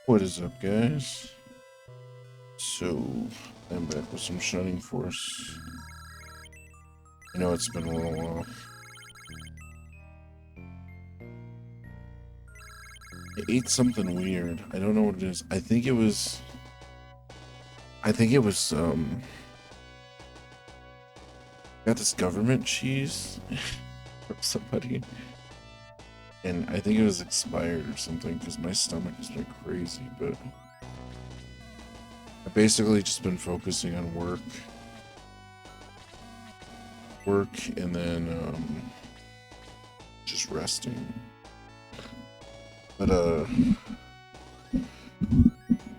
What is up, guys? So, I'm back with some Shining Force. I know it's been a little while. I ate something weird. I don't know what it is. I think it was, got this government cheese from somebody. And I think it was expired or something because my stomach has been crazy, but I've basically just been focusing on work, and then just resting. But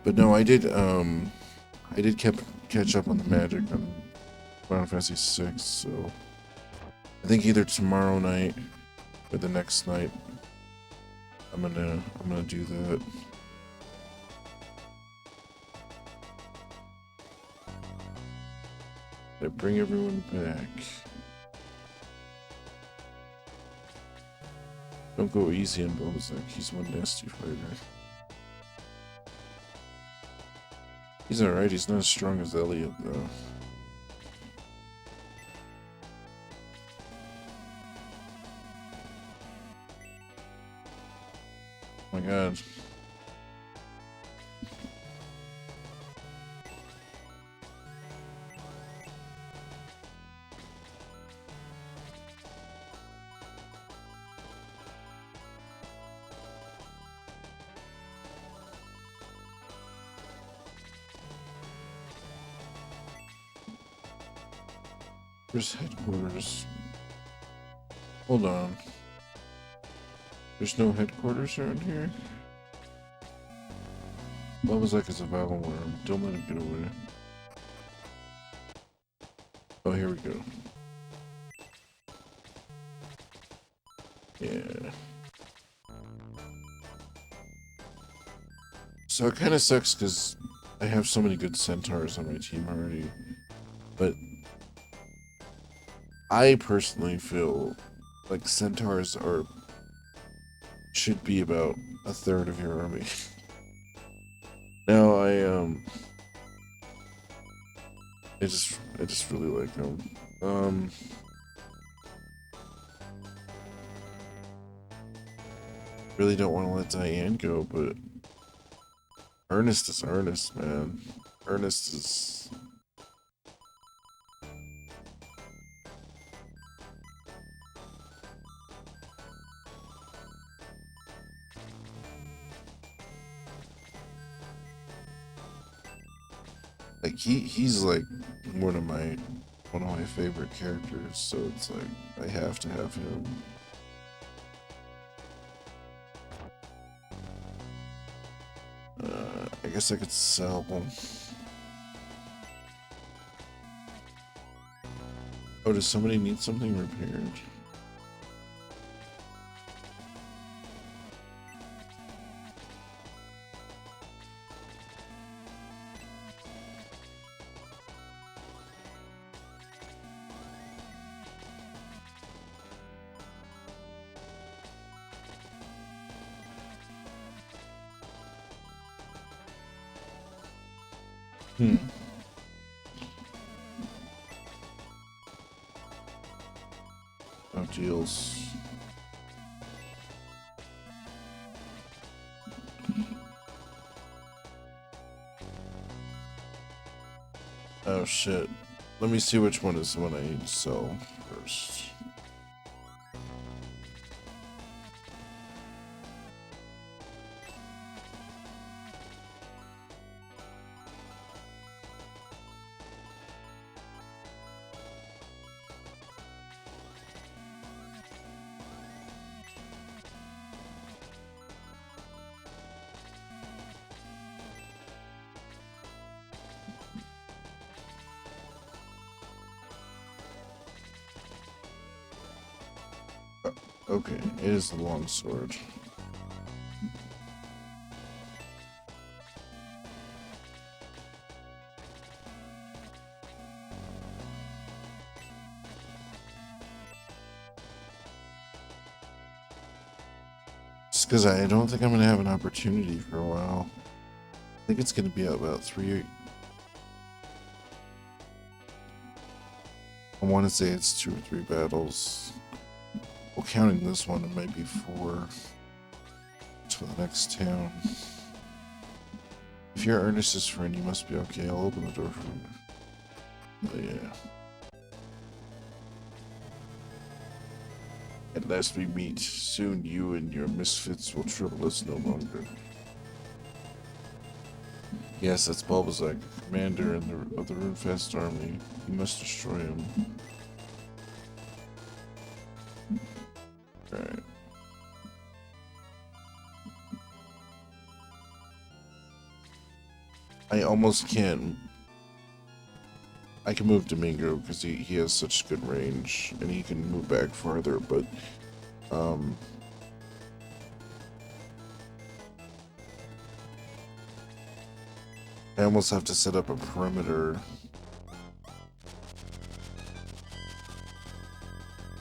no, I did catch up on the magic on Final Fantasy 6, so I think either tomorrow night or the next night I'm gonna do that. I bring everyone back. Don't go easy on Bozak, he's one nasty fighter. He's alright, he's not as strong as Elliot though. Oh my god. Where's headquarters? Hold on. There's no headquarters around here? What was like a survival worm? Don't let him get away. Oh, here we go. Yeah. So it kind of sucks because I have so many good centaurs on my team already. But I personally feel like centaurs should be about a third of your army. Now I just really like them. Really don't want to let Diane go, but Ernest is Ernest, man. Ernest is like he's like one of my favorite characters, so it's like I have to have him. I guess I could sell them. Oh, does somebody need something repaired? Oh, deals. Oh shit. Let me see which one is the one I need to sell first. Okay, it is the longsword. Just because I don't think I'm going to have an opportunity for a while. think it's going to be about 3. I want to say it's 2 or 3 battles. Well, counting this one, it might be 4 to the next town. If you're Ernest's friend, you must be okay. I'll open the door for you. Oh, yeah. At last we meet. Soon you and your misfits will trouble us no longer. Yes, that's Bulbazak, commander of the Runefast army. You must destroy him. Alright. I almost can't. I can move Domingo because he has such good range and he can move back farther, but I almost have to set up a perimeter.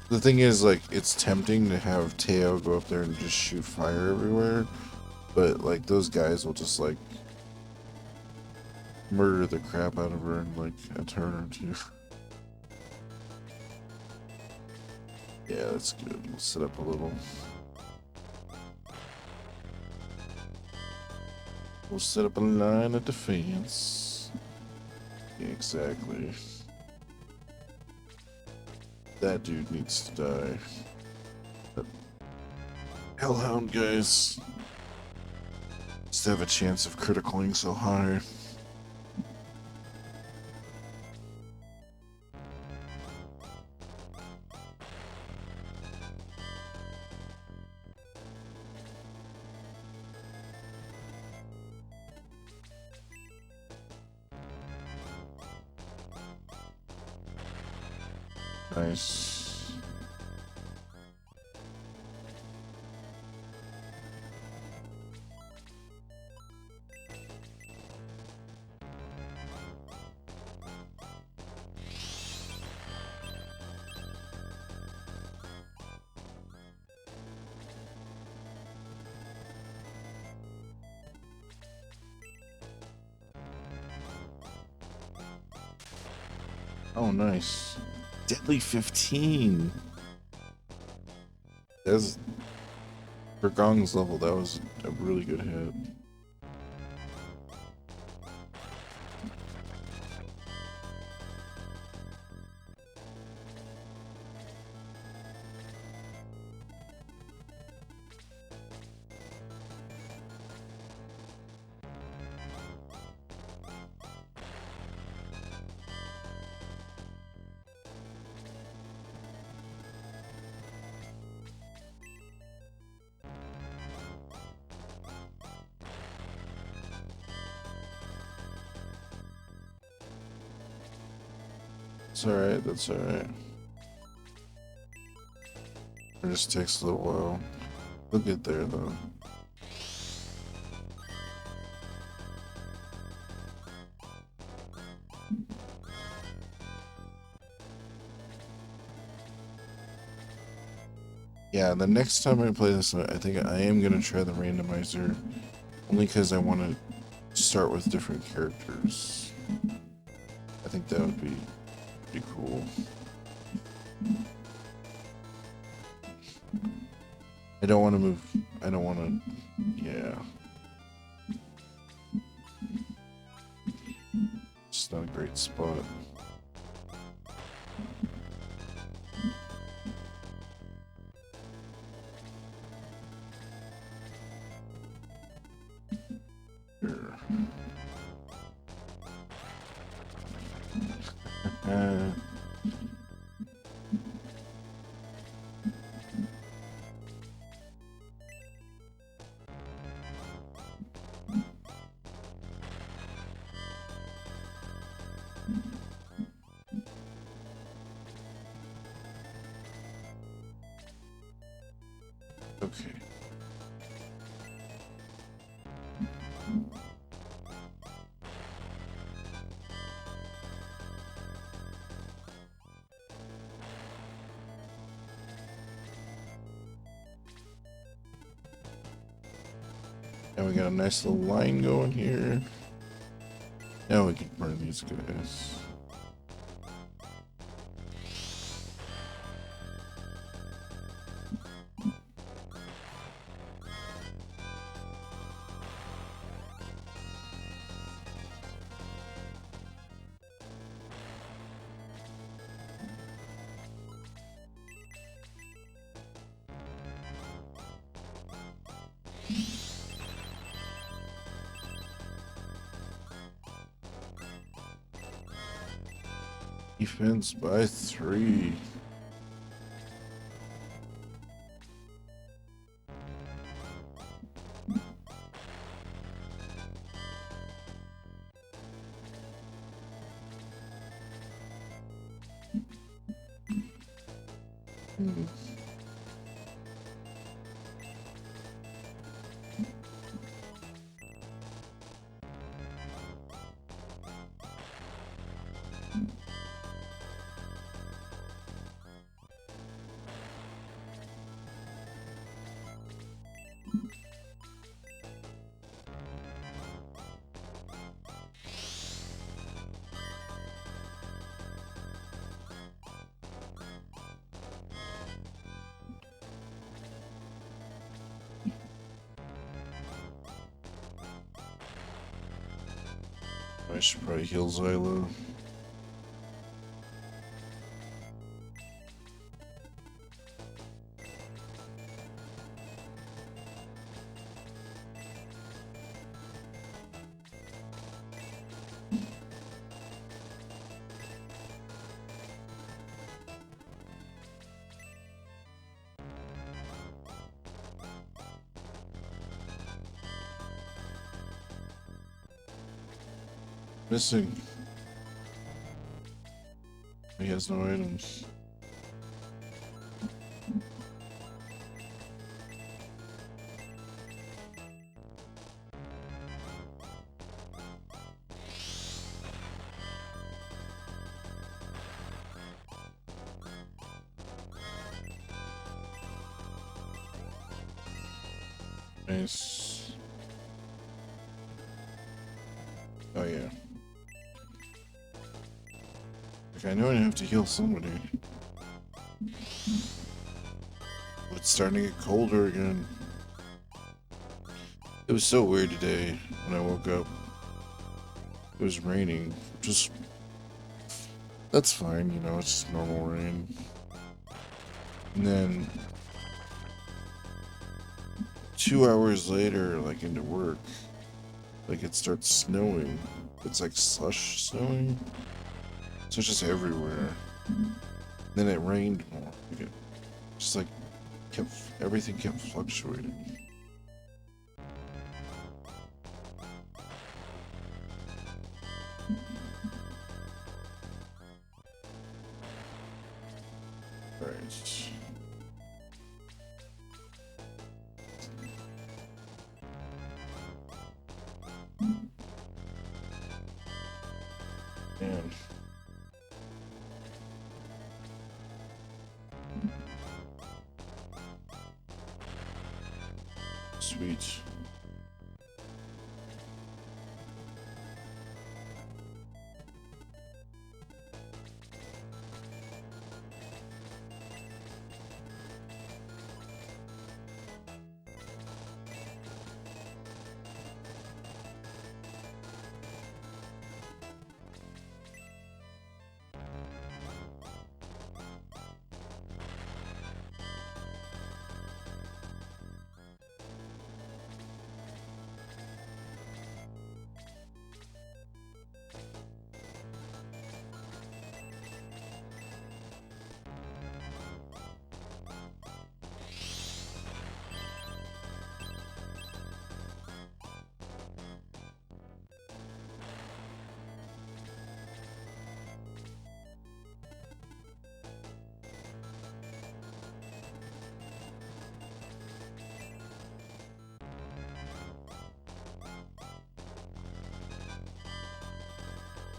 The thing is, like, it's tempting to have Teo go up there and just shoot fire everywhere, but like those guys will just like murder the crap out of her in like a turn or 2. Yeah, that's good. We'll set up a little. We'll set up a line of defense. Yeah, exactly. That dude needs to die. That Hellhound guys just have a chance of criticaling so high. Nice. Oh, nice. Deadly 15. That's for Gong's level. That was a really good hit. It's alright, that's alright. It just takes a little while. We'll get there though. Yeah, the next time I play this, I think I am going to try the randomizer. Only because I want to start with different characters. I think that would be pretty cool. I don't want to move. I don't want to. Yeah. It's not a great spot. Sure. Okay. And we got a nice little line going here. Now we can burn these guys. Defense by 3. I should probably heal Xylo. Missing. He has no items. Nice. Oh yeah. I know I have to heal somebody. It's starting to get colder again. It was so weird today when I woke up. It was raining. Just that's fine, you know, it's just normal rain. And then 2 hours later, like into work, like it starts snowing. It's like slush snowing. So it's just everywhere. Then it rained more. Like it just like everything kept fluctuating. Right. Man. Sweet.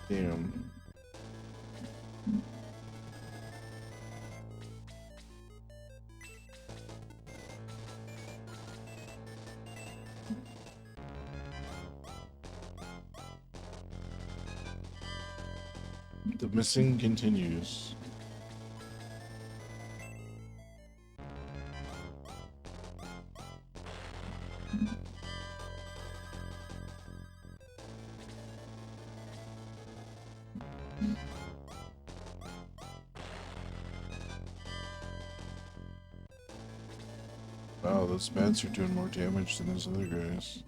Damn. The missing continues. Wow, those bats are doing more damage than those other guys.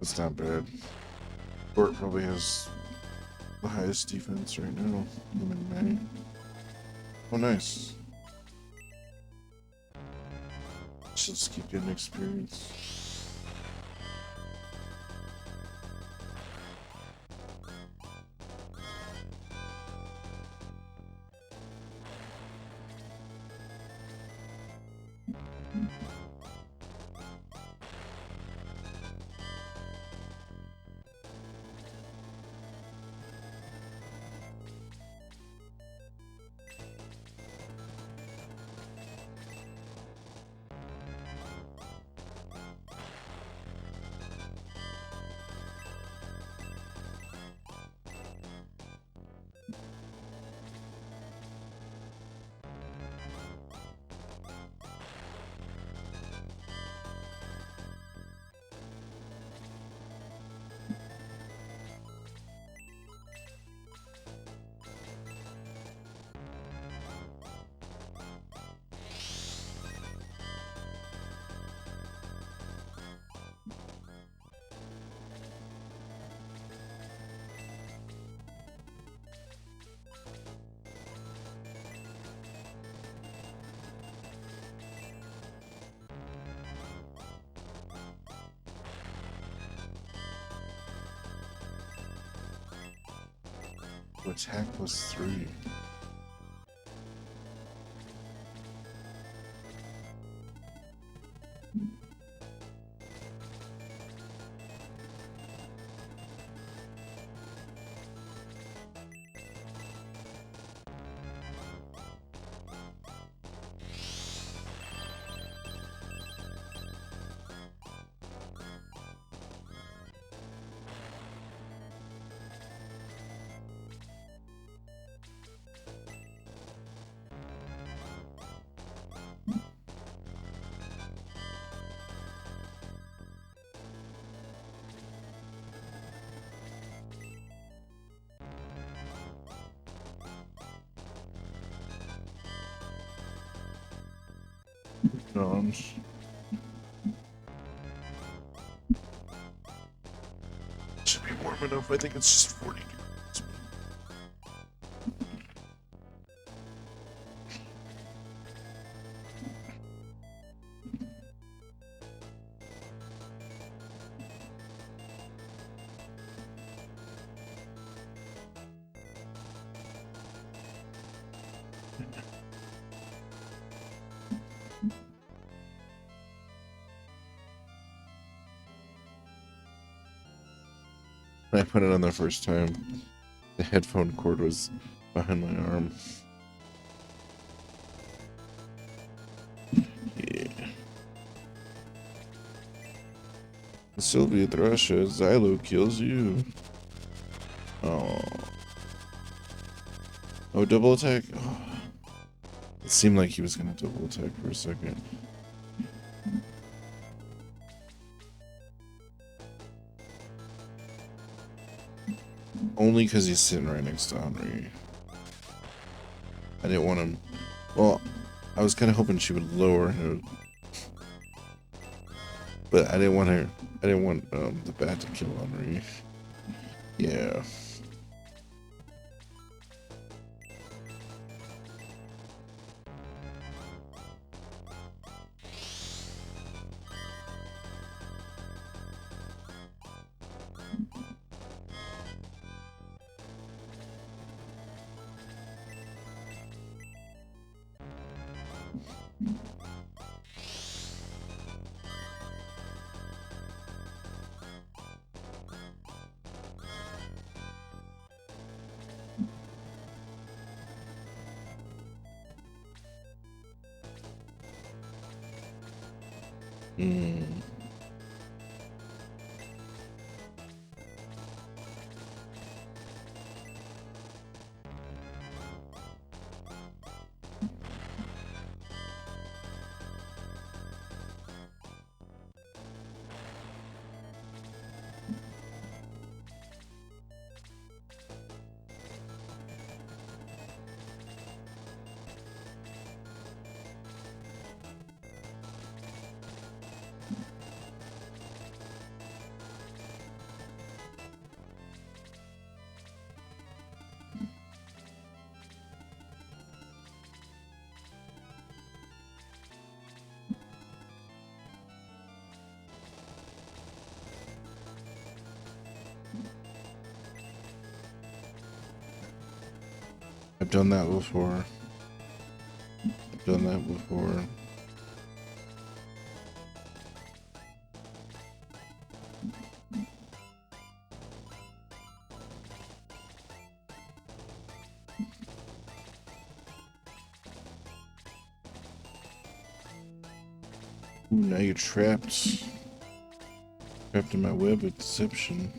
It's not bad. Fort probably has the highest defense right now. Human May. Oh, nice. Should just keep getting experience. Attack was 3. Dawns. Should be warm enough. I think it's just 40 degrees. When I put it on the first time, the headphone cord was behind my arm. Yeah. Sylvia Thrasha, Xylo kills you. Oh. Oh, double attack? Oh. It seemed like he was gonna double attack for a second. Only because he's sitting right next to Henry. I didn't want him. Well, I was kind of hoping she would lower him. But I didn't want her I didn't want the bat to kill Henri. Yeah. Hmm. I've done that before. I've done that before. Ooh, now you're trapped. Trapped in my web of deception.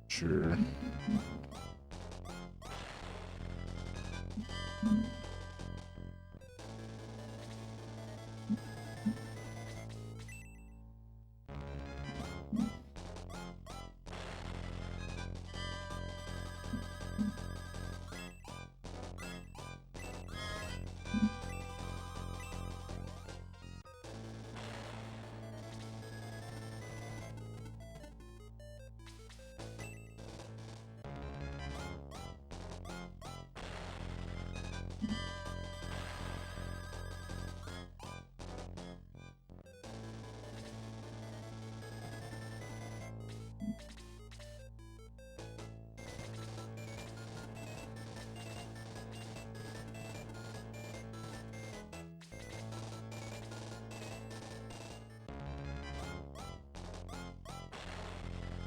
Sure.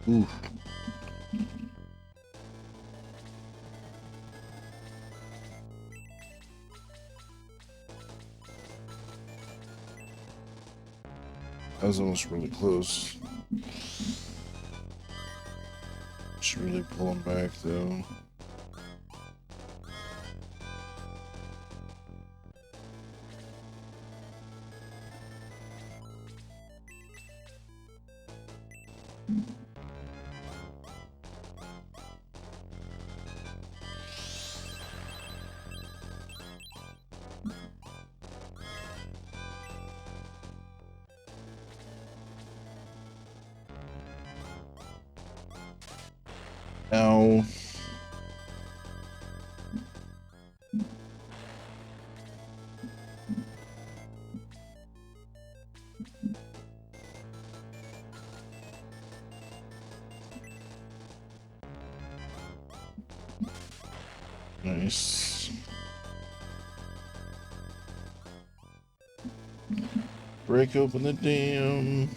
Ooh. That was almost really close. Should really pull him back though. Ow. Nice. Break open the dam.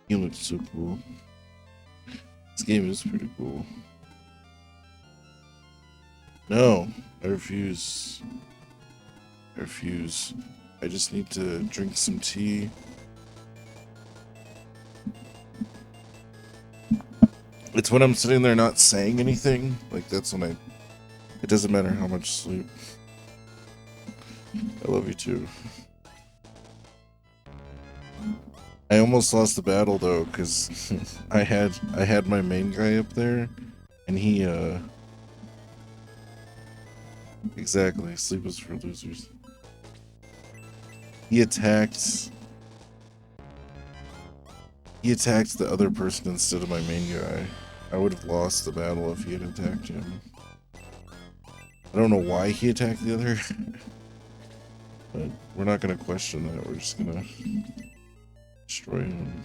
Game looks so cool. This game is pretty cool. No, I refuse. I refuse. I just need to drink some tea. It's when I'm sitting there not saying anything. Like, that's when I... It doesn't matter how much sleep. I love you too. I almost lost the battle though, because I had my main guy up there, and he exactly, sleep is for losers. He attacked the other person instead of my main guy. I would have lost the battle if he had attacked him. I don't know why he attacked the other, but we're not gonna question that. We're just gonna destroy him.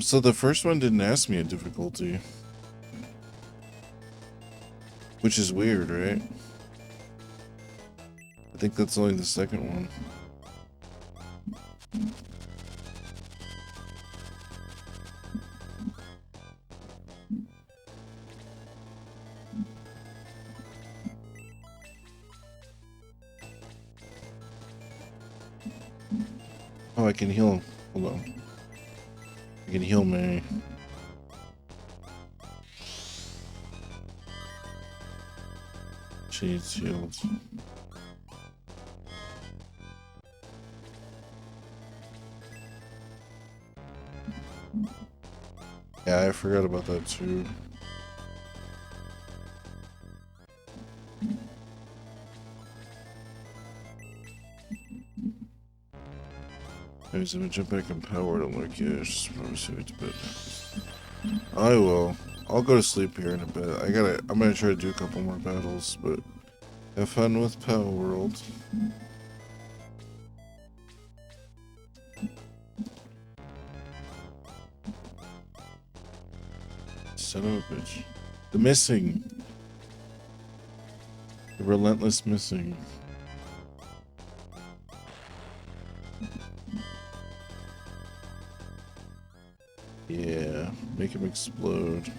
So the first one didn't ask me a difficulty, which is weird, right? I think that's only the second one. Oh, I can heal him. Hold on. I can heal me. She needs healed. Yeah, I forgot about that too. Anyways, I'm gonna jump back in power. I'm like, yeah, just probably see it to bed. I will. I'll go to sleep here in a bit. I'm gonna try to do a couple more battles, but have fun with Power World. Son of a bitch. The missing. The relentless missing. Yeah, make him explode.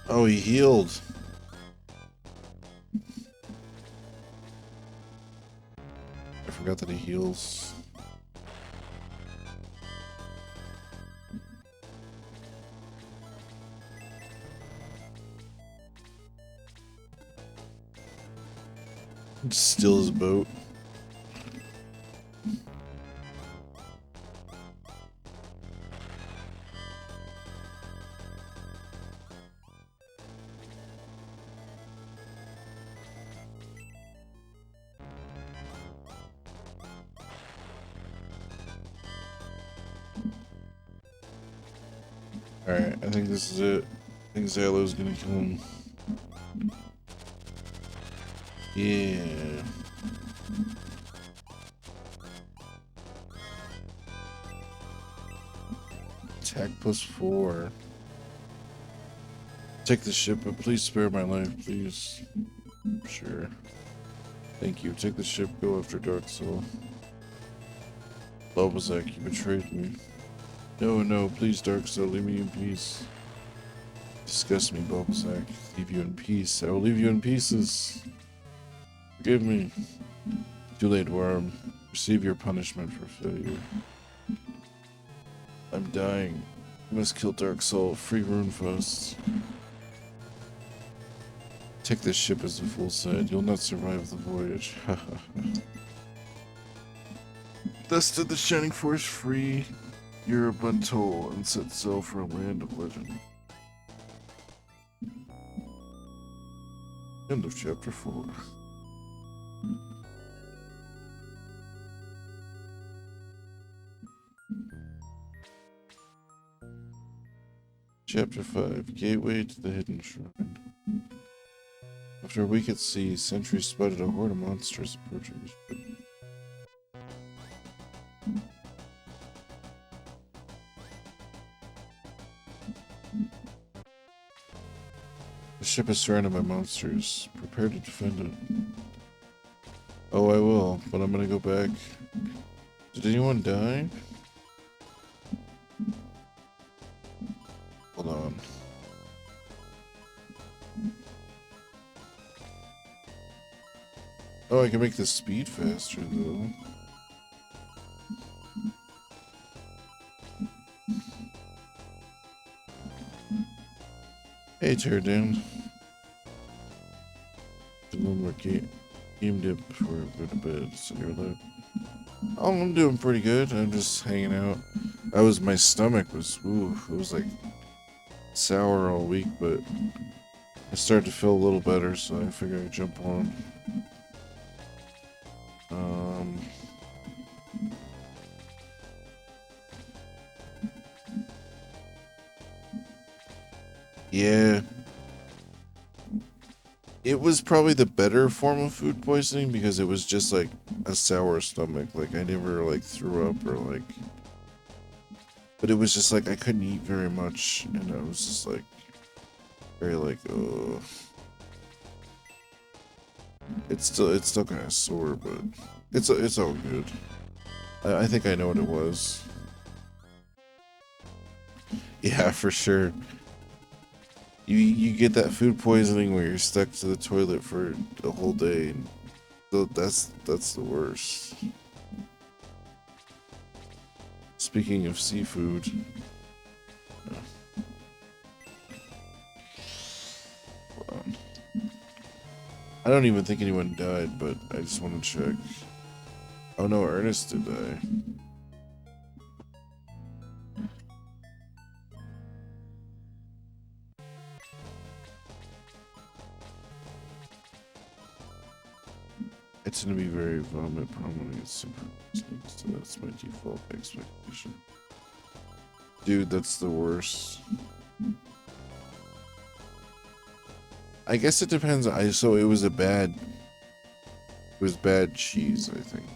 Oh, he healed. I forgot that he heals. Steal his boat. Alright, I think this is it. I think Zalo's gonna kill him. Yeah. Attack +4. Take the ship, but please spare my life, please. Sure. Thank you. Take the ship, go after Dark Soul. Lobozak, you betrayed me. No, no, please, Dark Soul, leave me in peace. Disgust me, Bulbasaur. Leave you in peace. I will leave you in pieces. Forgive me. Too late, Worm. Receive your punishment for failure. I'm dying. You must kill Dark Soul. Free Runefaust. Take this ship as the fool said. You'll not survive the voyage. Thus did the Shining Force free Eurobuntoll and set sail for a land of legend. End of chapter 4. Chapter 5, Gateway to the Hidden Shrine. After a week at sea, sentries spotted a horde of monsters approaching the ship. The ship is surrounded by monsters. Prepare to defend it. Oh, I will, but I'm gonna go back. Did anyone die? Hold on. Oh, I can make the speed faster, though. Hey, Teardown. A little more game dip before I go to bed, so you're alive. Oh, I'm doing pretty good. I'm just hanging out. My stomach was, ooh, it was like sour all week, but I started to feel a little better, so I figured I'd jump on. Yeah. It was probably the better form of food poisoning because it was just like a sour stomach. Like I never like threw up or like, but it was just like I couldn't eat very much and I was just like very like, ugh. It's still kind of sore, but it's all good. I think I know what it was. Yeah, for sure. You get that food poisoning where you're stuck to the toilet for a whole day, and that's the worst. Speaking of seafood, I don't even think anyone died, but I just want to check. Oh no, Ernest did die. It's gonna be very vomit prone and super snakes, so that's my default expectation. Dude, that's the worst. I guess it depends. So it was bad cheese, I think.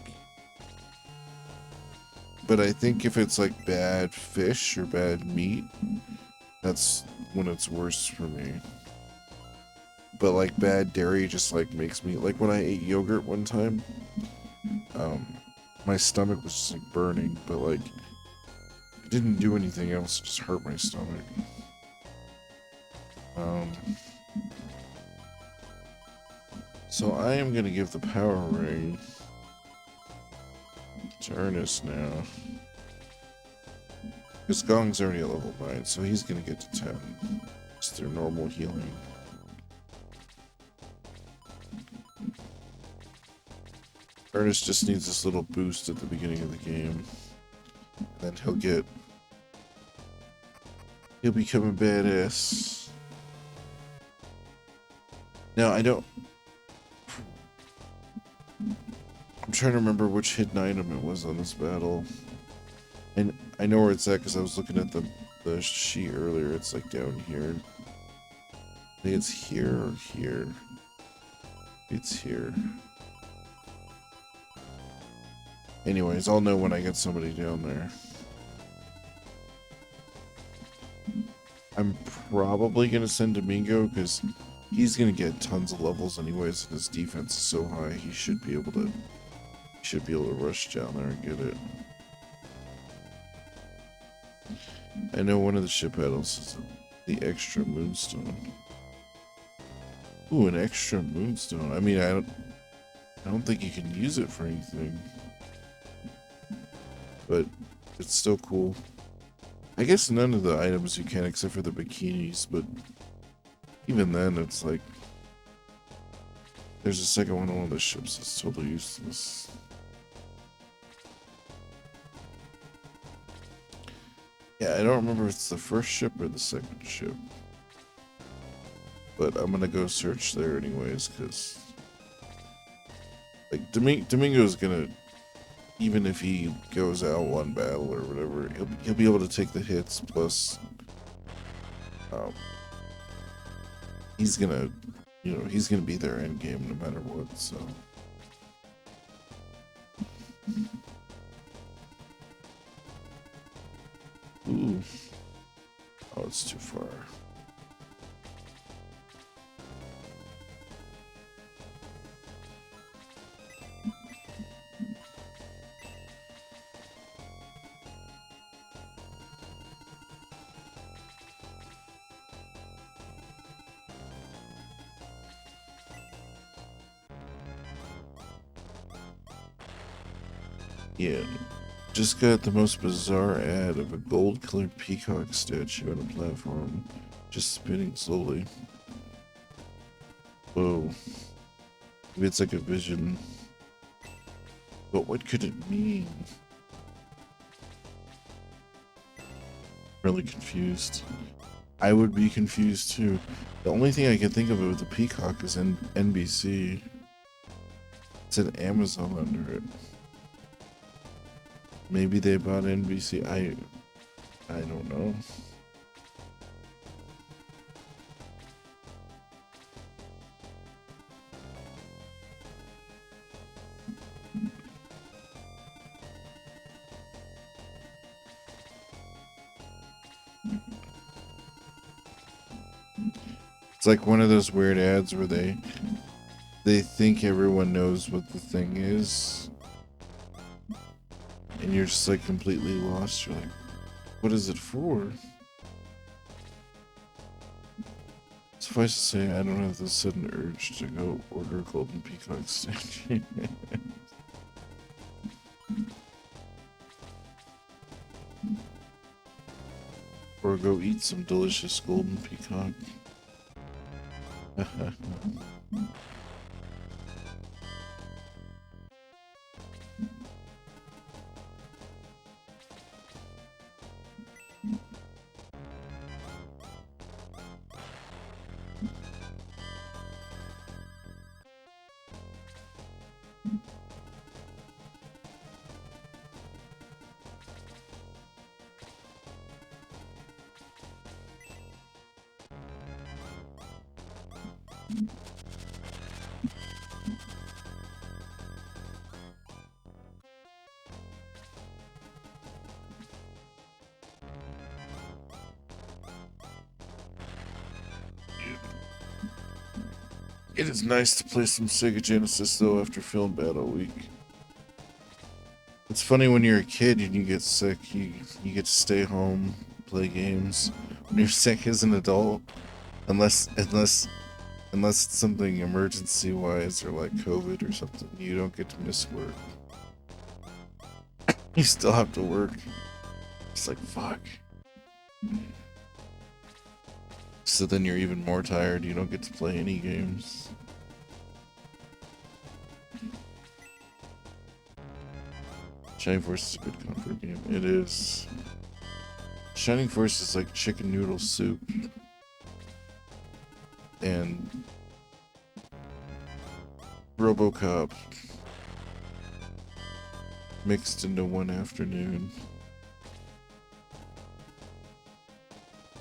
But I think if it's like bad fish or bad meat, that's when it's worse for me. But like bad dairy just like makes me, like when I ate yogurt one time, my stomach was just like burning, but like it didn't do anything else, it just hurt my stomach. So I am gonna give the power ring to Ernest now. Because Gong's already at level 9, so he's gonna get to 10. It's their normal healing. Ernest just needs this little boost at the beginning of the game. And then he'll become a badass. Now I'm trying to remember which hidden item it was on this battle. And I know where it's at because I was looking at the sheet earlier. It's like down here. I think it's here or here. It's here. Anyways, I'll know when I get somebody down there. I'm probably going to send Domingo because he's going to get tons of levels anyways, and his defense is so high, he should be able to rush down there and get it. I know one of the ship battles is the extra moonstone. Ooh, an extra moonstone. I mean, I don't think you can use it for anything. But it's still cool. I guess none of the items you can except for the bikinis, but even then it's like there's a second one on the ships that's totally useless. Yeah, I don't remember if it's the first ship or the second ship. But I'm gonna go search there anyways, because like Domingo's gonna, even if he goes out one battle or whatever, he'll be able to take the hits plus um, he's gonna, he's gonna be their end game no matter what. So. Ooh. Oh, it's too far. Yeah. Just got the most bizarre ad of a gold-colored peacock statue on a platform, just spinning slowly. Whoa. Maybe it's like a vision. But what could it mean? Really confused. I would be confused too. The only thing I can think of with the peacock is NBC. It's an Amazon under it. Maybe they bought NBC. I don't know. It's like one of those weird ads where they think everyone knows what the thing is. And you're just like completely lost. You're like, what is it for? Suffice to say, I don't have the sudden urge to go order a golden peacock statue. Or go eat some delicious golden peacock. It is nice to play some Sega Genesis though after feeling bad all week. It's funny when you're a kid and you get sick, you get to stay home, play games. When you're sick as an adult, unless it's something emergency wise or like COVID or something, you don't get to miss work. You still have to work. It's like fuck. So then you're even more tired, you don't get to play any games. Shining Force is a good comfort game. It is. Shining Force is like chicken noodle soup. And RoboCop mixed into one afternoon.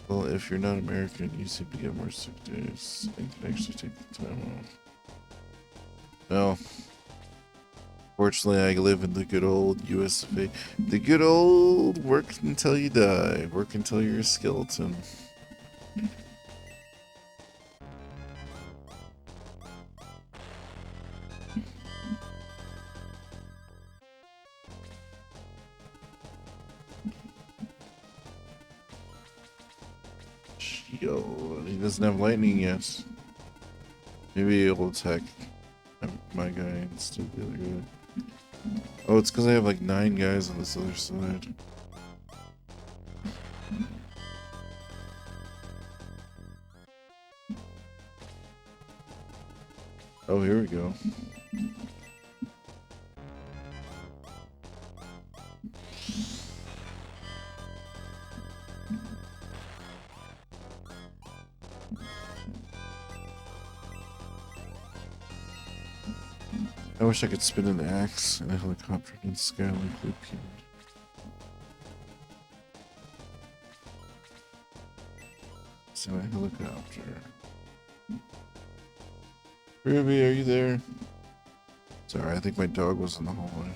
Well, if you're not American, you seem to get more sick days and can actually take the time off. Well, fortunately, I live in the good old US of A. The good old work until you die, work until you're a skeleton. Yo, he doesn't have lightning yet. Maybe he'll attack my guy instead of the other guy. Oh, it's because I have like 9 guys on this other side. Oh, here we go. I wish I could spin an axe and a helicopter in the sky like Luke can. in a helicopter. Ruby, are you there? Sorry, I think my dog was in the hallway.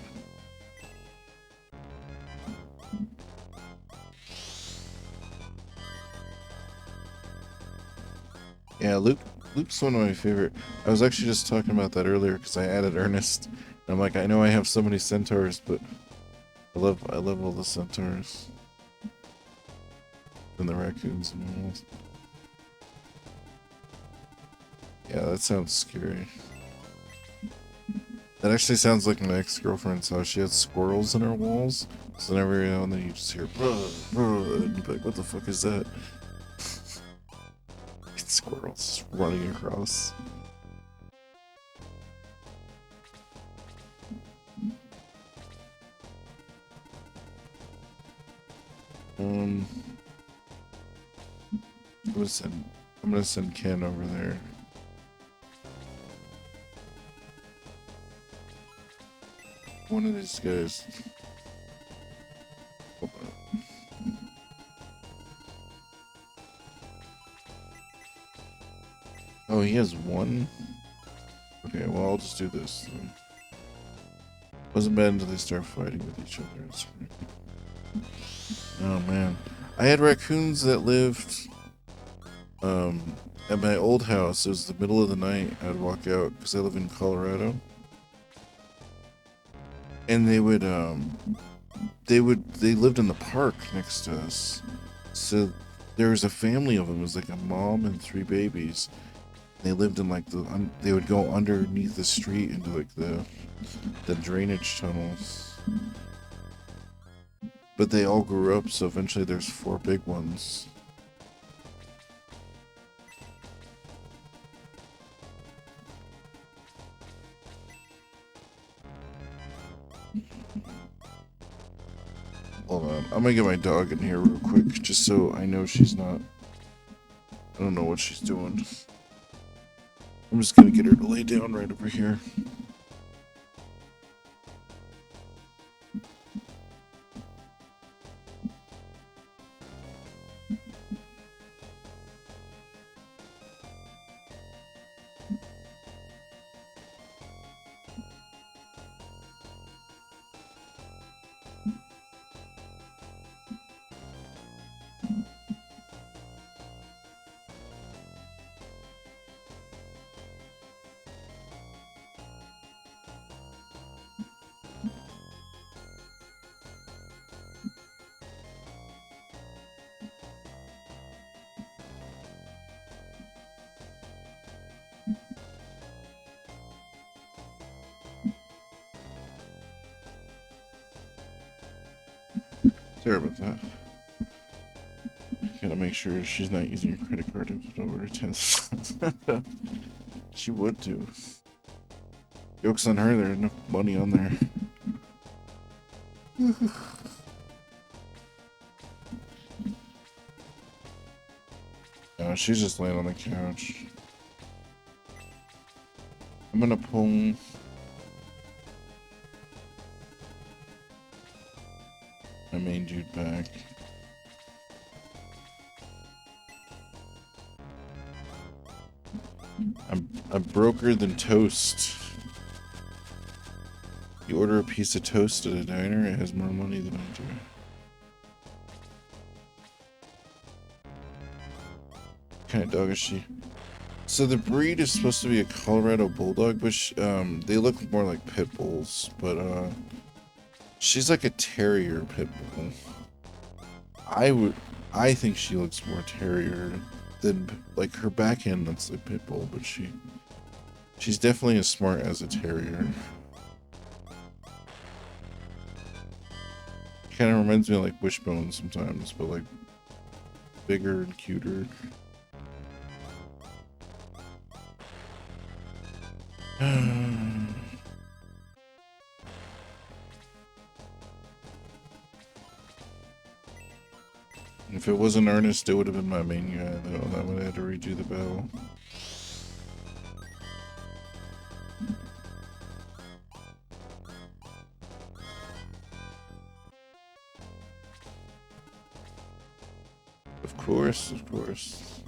Yeah, Luke's one of my favorite. I was actually just talking about that earlier because I added Ernest. And I'm like, I know I have so many centaurs, but I love all the centaurs. And the raccoons and animals. Yeah, that sounds scary. That actually sounds like my ex-girlfriend's house. She had squirrels in her walls. So every now and then you just hear bruh, bruh, and you're like, what the fuck is that? It's squirrels running across. I'm gonna send Ken over there. One of these guys. Hold on. Oh, he has one? Okay, well, I'll just do this. Wasn't bad until they start fighting with each other. Oh, man. I had raccoons that lived at my old house. It was the middle of the night. I'd walk out because I live in Colorado. And they lived in the park next to us. So there was a family of them. It was like a mom and 3 babies. They lived in like they would go underneath the street into like the drainage tunnels. But they all grew up, so eventually there's 4 big ones. Hold on, I'm gonna get my dog in here real quick, just so I know she's not... I don't know what she's doing. I'm just gonna get her to lay down right over here. Sorry about that. Gotta make sure she's not using your credit card to order 10 cents. She would too. Joke's on her, there's enough money on there. No, she's just laying on the couch. I'm gonna pull my main dude back. I'm broker than toast. You order a piece of toast at a diner, it has more money than I do. What kind of dog is she? So the breed is supposed to be a Colorado Bulldog, but they look more like pit bulls. But she's like a terrier pit bull. I think she looks more terrier than, like, her backhand looks like pit bull, but she's definitely as smart as a terrier. Kind of reminds me of like Wishbone sometimes, but like bigger and cuter. If it wasn't Ernest, it would have been my main guy, though. That would have had to redo the battle. Of course, of course.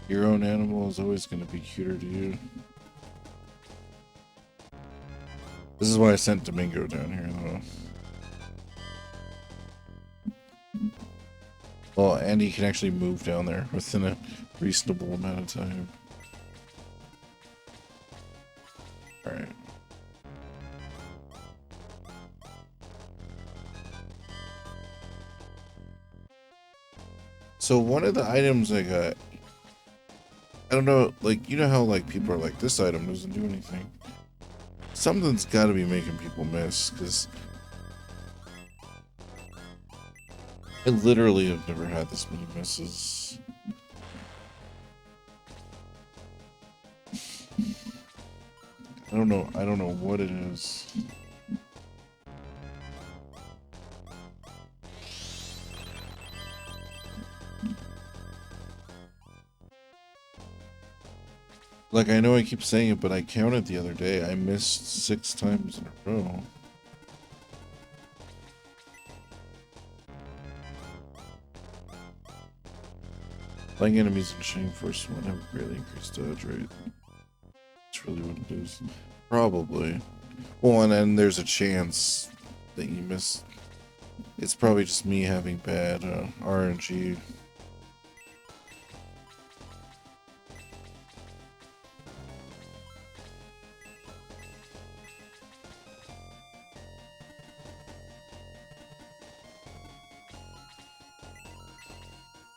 Your own animal is always going to be cuter to you. This is why I sent Domingo down here, though. Well, and he can actually move down there within a reasonable amount of time. Alright. So one of the items I got, I don't know, like, you know how like people are like, this item doesn't do anything. Something's got to be making people miss, because I literally have never had this many misses. I don't know what it is. Like, I know I keep saying it, but I counted the other day. I missed 6 times in a row. Playing enemies in Shining Force 1 have greatly increased dodge rate. That's really what it is. Probably. Well, and then there's a chance that you miss. It's probably just me having bad RNG.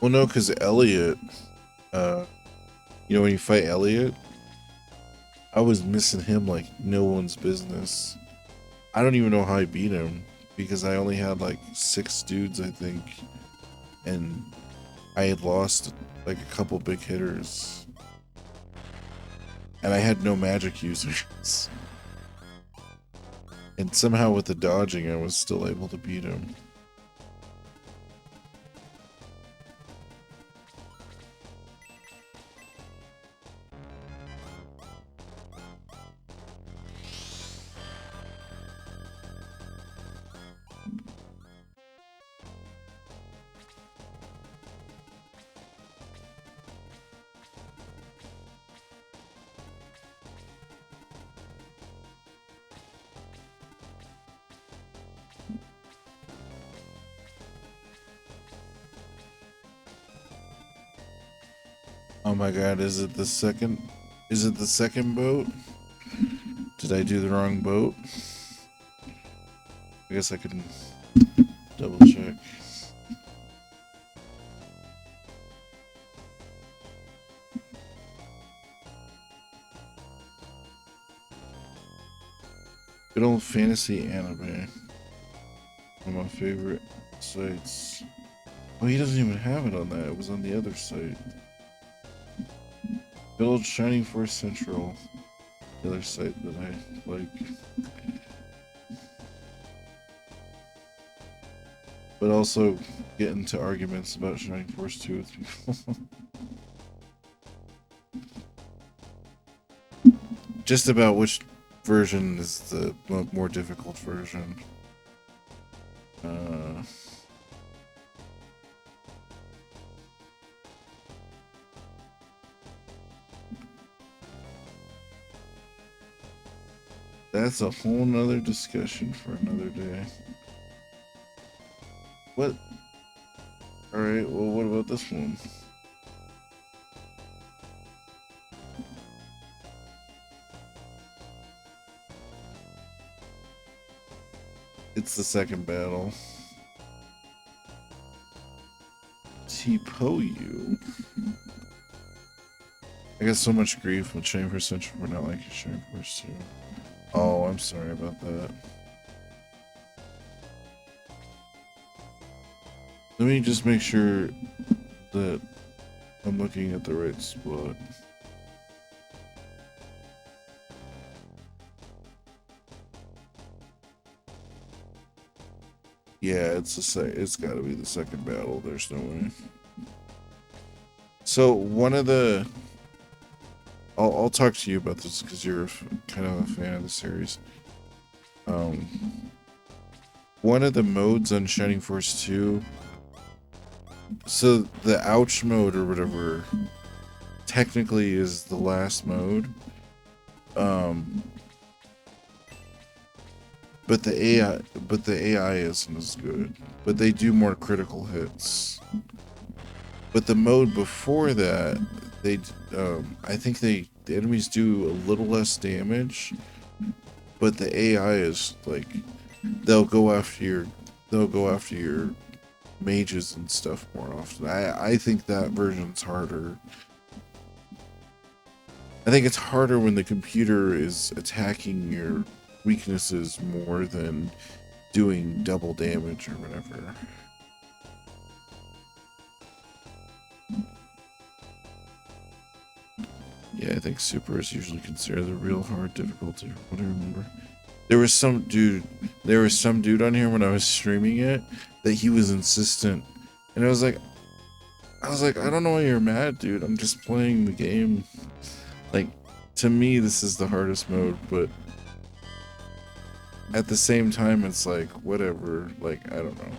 Well, no, because Elliot, you know, when you fight Elliot, I was missing him like no one's business. I don't even know how I beat him, because I only had like 6 dudes, I think, and I had lost like a couple big hitters, and I had no magic users. And somehow with the dodging, I was still able to beat him. Oh my god, is it the second boat? Did I do the wrong boat? I guess I can double check. Good old fantasy anime. One of my favorite sites. Oh, he doesn't even have it on that. It was on the other site. Good old Shining Force Central. The other site that I like. But also get into arguments about Shining Force 2 with people. Just about which version is the more difficult version. That's a whole nother discussion for another day. What? Alright, well, what about this one? It's the second battle. T-Po-U. I got so much grief with Shining Force Central for not liking Shining Force 2. Oh, I'm sorry about that. Let me just make sure that I'm looking at the right spot. Yeah, it's got to be the second battle. There's no way. So one of the, I'll talk to you about this because you're kind of a fan of the series. One of the modes on Shining Force 2, so the ouch mode or whatever technically is the last mode. But the AI isn't as good. But they do more critical hits. But the mode before that, they I think the enemies do a little less damage, but the AI is like they'll go after your mages and stuff more often. I think that version's harder. I think it's harder when the computer is attacking your weaknesses more than doing double damage or whatever. Yeah, I think super is usually considered the real hard difficulty, from what I remember. There was some dude on here when I was streaming it that he was insistent, and I was like, I don't know why you're mad, dude. I'm just playing the game. Like, to me, this is the hardest mode, but at the same time, it's like, whatever. Like, I don't know.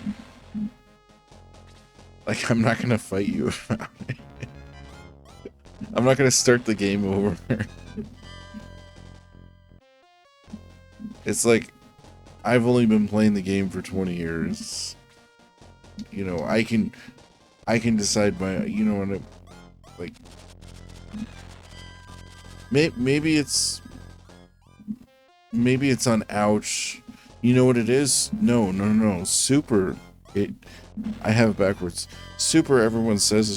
Like, I'm not gonna fight you about it. I'm not gonna start the game over. It's like, I've only been playing the game for 20 years. You know, I can decide my, you know, what like, maybe it's on ouch. You know what it is? No. Super, I have it backwards. Super, everyone says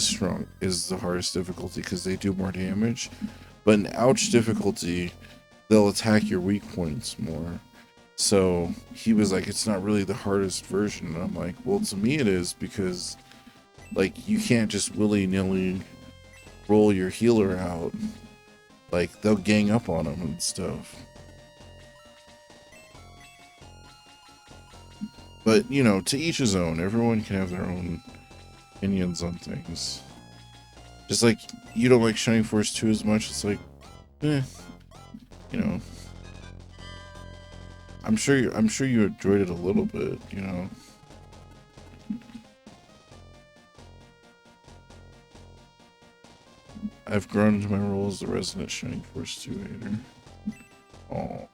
is the hardest difficulty because they do more damage. But in ouch difficulty, they'll attack your weak points more. So he was like, it's not really the hardest version. And I'm like, well, to me it is, because like you can't just willy-nilly roll your healer out. Like, they'll gang up on him and stuff. But, you know, to each his own. Everyone can have their own opinions on things. Just like you don't like Shining Force 2 as much, it's like, you know. I'm sure you enjoyed it a little bit, you know. I've grown into my role as the resident Shining Force 2 hater. Oh.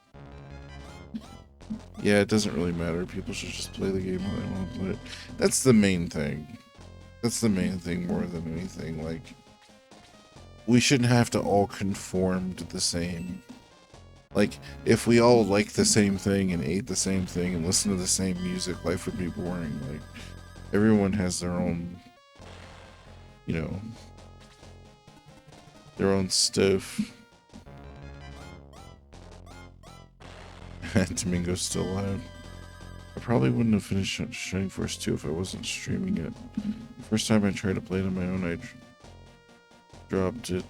Yeah, it doesn't really matter. People should just play the game how they want to play it. That's the main thing. That's the main thing more than anything. Like, we shouldn't have to all conform to the same. Like, if we all liked the same thing and ate the same thing and listened to the same music, life would be boring. Like, everyone has their own, you know, their own stuff. Domingo's still alive. I probably wouldn't have finished Shining Force 2 if I wasn't streaming it. The first time I tried to play it on my own, I dropped it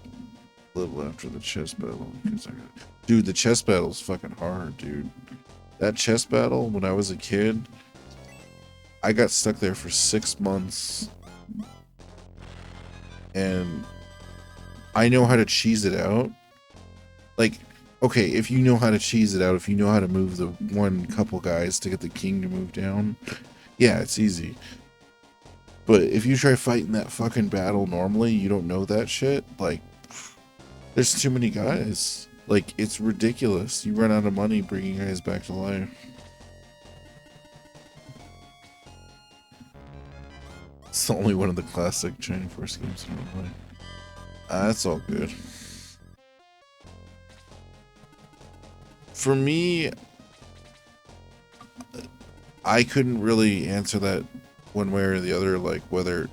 a little after the chess battle. Because dude, the chess battle's fucking hard, dude. That chess battle, when I was a kid, I got stuck there for 6 months. And I know how to cheese it out. Like, okay, if you know how to cheese it out, if you know how to move the one couple guys to get the king to move down, yeah, it's easy. But if you try fighting that fucking battle normally, you don't know that shit, like, there's too many guys. Like, it's ridiculous. You run out of money bringing guys back to life. It's the only one of the classic Shining Force games I don't play. That's all good. For me, I couldn't really answer that one way or the other, like whether,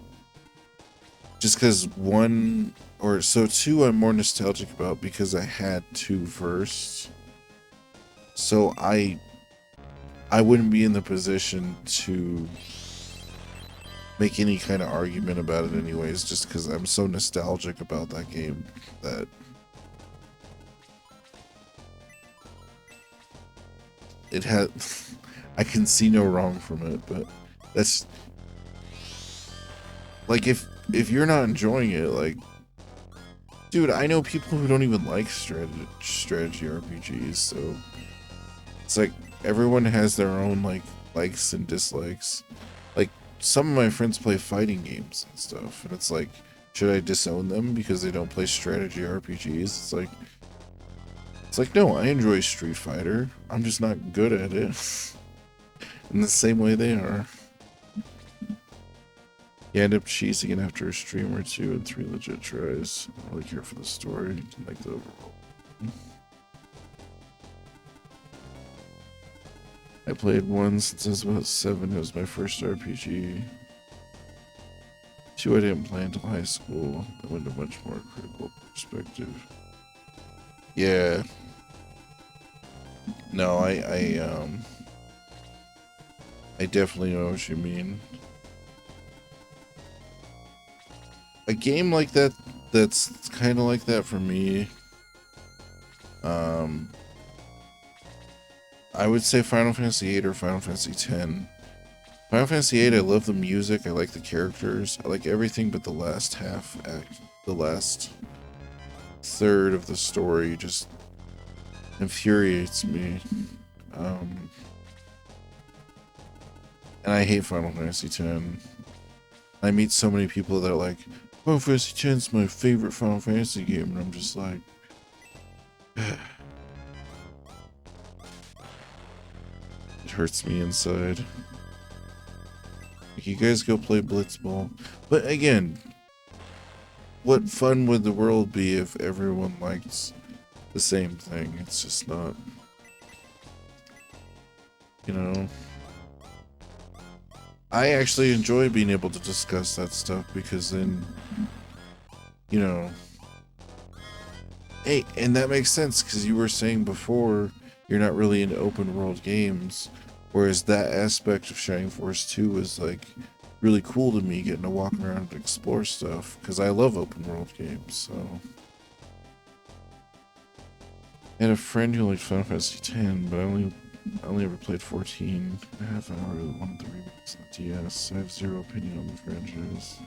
just because one, or so two I'm more nostalgic about because I had 2 first. So I wouldn't be in the position to make any kind of argument about it anyways, just because I'm so nostalgic about that game that it had, I can see no wrong from it. But that's like, if you're not enjoying it, like, dude, I know people who don't even like strategy RPGs, so it's like everyone has their own like likes and dislikes. Like, some of my friends play fighting games and stuff, and it's like, should I disown them because they don't play strategy RPGs? It's like no, I enjoy Street Fighter. I'm just not good at it. In the same way they are. You end up cheesing it after a stream or two and 3 legit tries. I don't really care for the story, like the overall. I played one since I was about 7. It was my first RPG. 2 I didn't play until high school. I went to much more critical perspective. Yeah. No, I definitely know what you mean. A game like that, that's kind of like that for me. I would say Final Fantasy VIII or Final Fantasy X. Final Fantasy VIII, I love the music, I like the characters, I like everything but the last half act, the last third of the story just infuriates me. And I hate Final Fantasy X. I meet so many people that are like, Final Fantasy X is my favorite Final Fantasy game, and I'm just like, it hurts me inside. Like, you guys go play Blitzball. But again, what fun would the world be if everyone liked the same thing? It's just not, you know. I actually enjoy being able to discuss that stuff because then, you know, hey, and that makes sense because you were saying before you're not really into open world games, whereas that aspect of Shining Force 2 is like really cool to me, getting to walk around and explore stuff because I love open world games. So I had a friend who liked Final Fantasy X, but I only ever played 14. A half hour of one of the remakes on the DS. I have zero opinion on the franchise.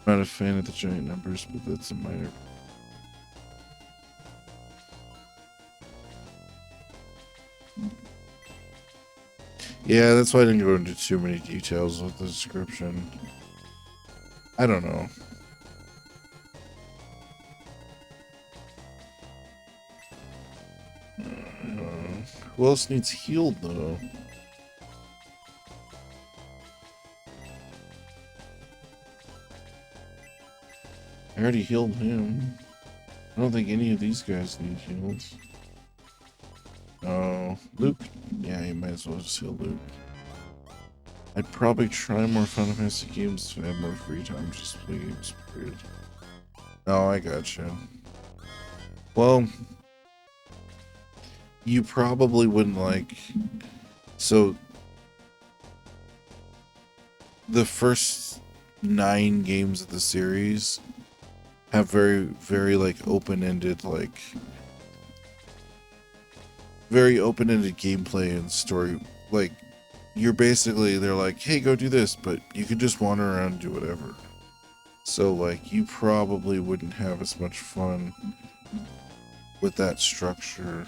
Not a fan of the giant numbers, but that's a minor. Yeah, that's why I didn't go into too many details with the description. I don't know. Who else needs healed, though? I already healed him. I don't think any of these guys need healed. Oh, Luke? Yeah, you might as well just heal Luke. I'd probably try more Final Fantasy games if I had more free time just to play games, period. Oh, I gotcha. Well, you probably wouldn't like... So, the first 9 games of the series have very like open-ended, like... very open-ended gameplay and story. Like, you're basically, they're like, hey, go do this, but you can just wander around and do whatever. So, like, you probably wouldn't have as much fun with that structure.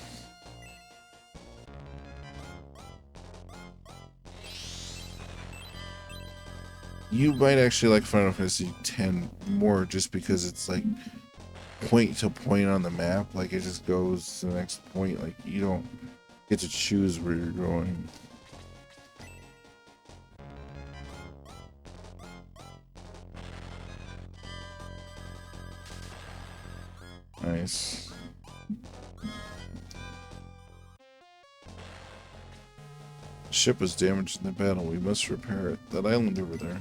You might actually like Final Fantasy X more just because it's like point to point on the map. Like, it just goes to the next point. Like, you don't get to choose where you're going. Nice. The ship was damaged in the battle. We must repair it. That island over there.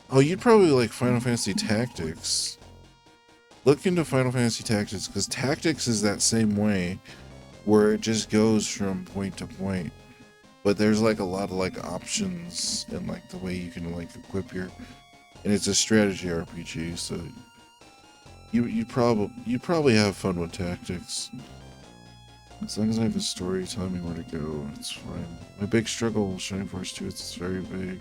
Oh, you'd probably like Final Fantasy Tactics. Look into Final Fantasy Tactics, because Tactics is that same way, where it just goes from point to point. But there's like a lot of like options and like the way you can like equip your, and it's a strategy RPG, so you probably have fun with Tactics. As long as I have a story telling me where to go, it's fine. My big struggle with Shining Force 2 is it's very big.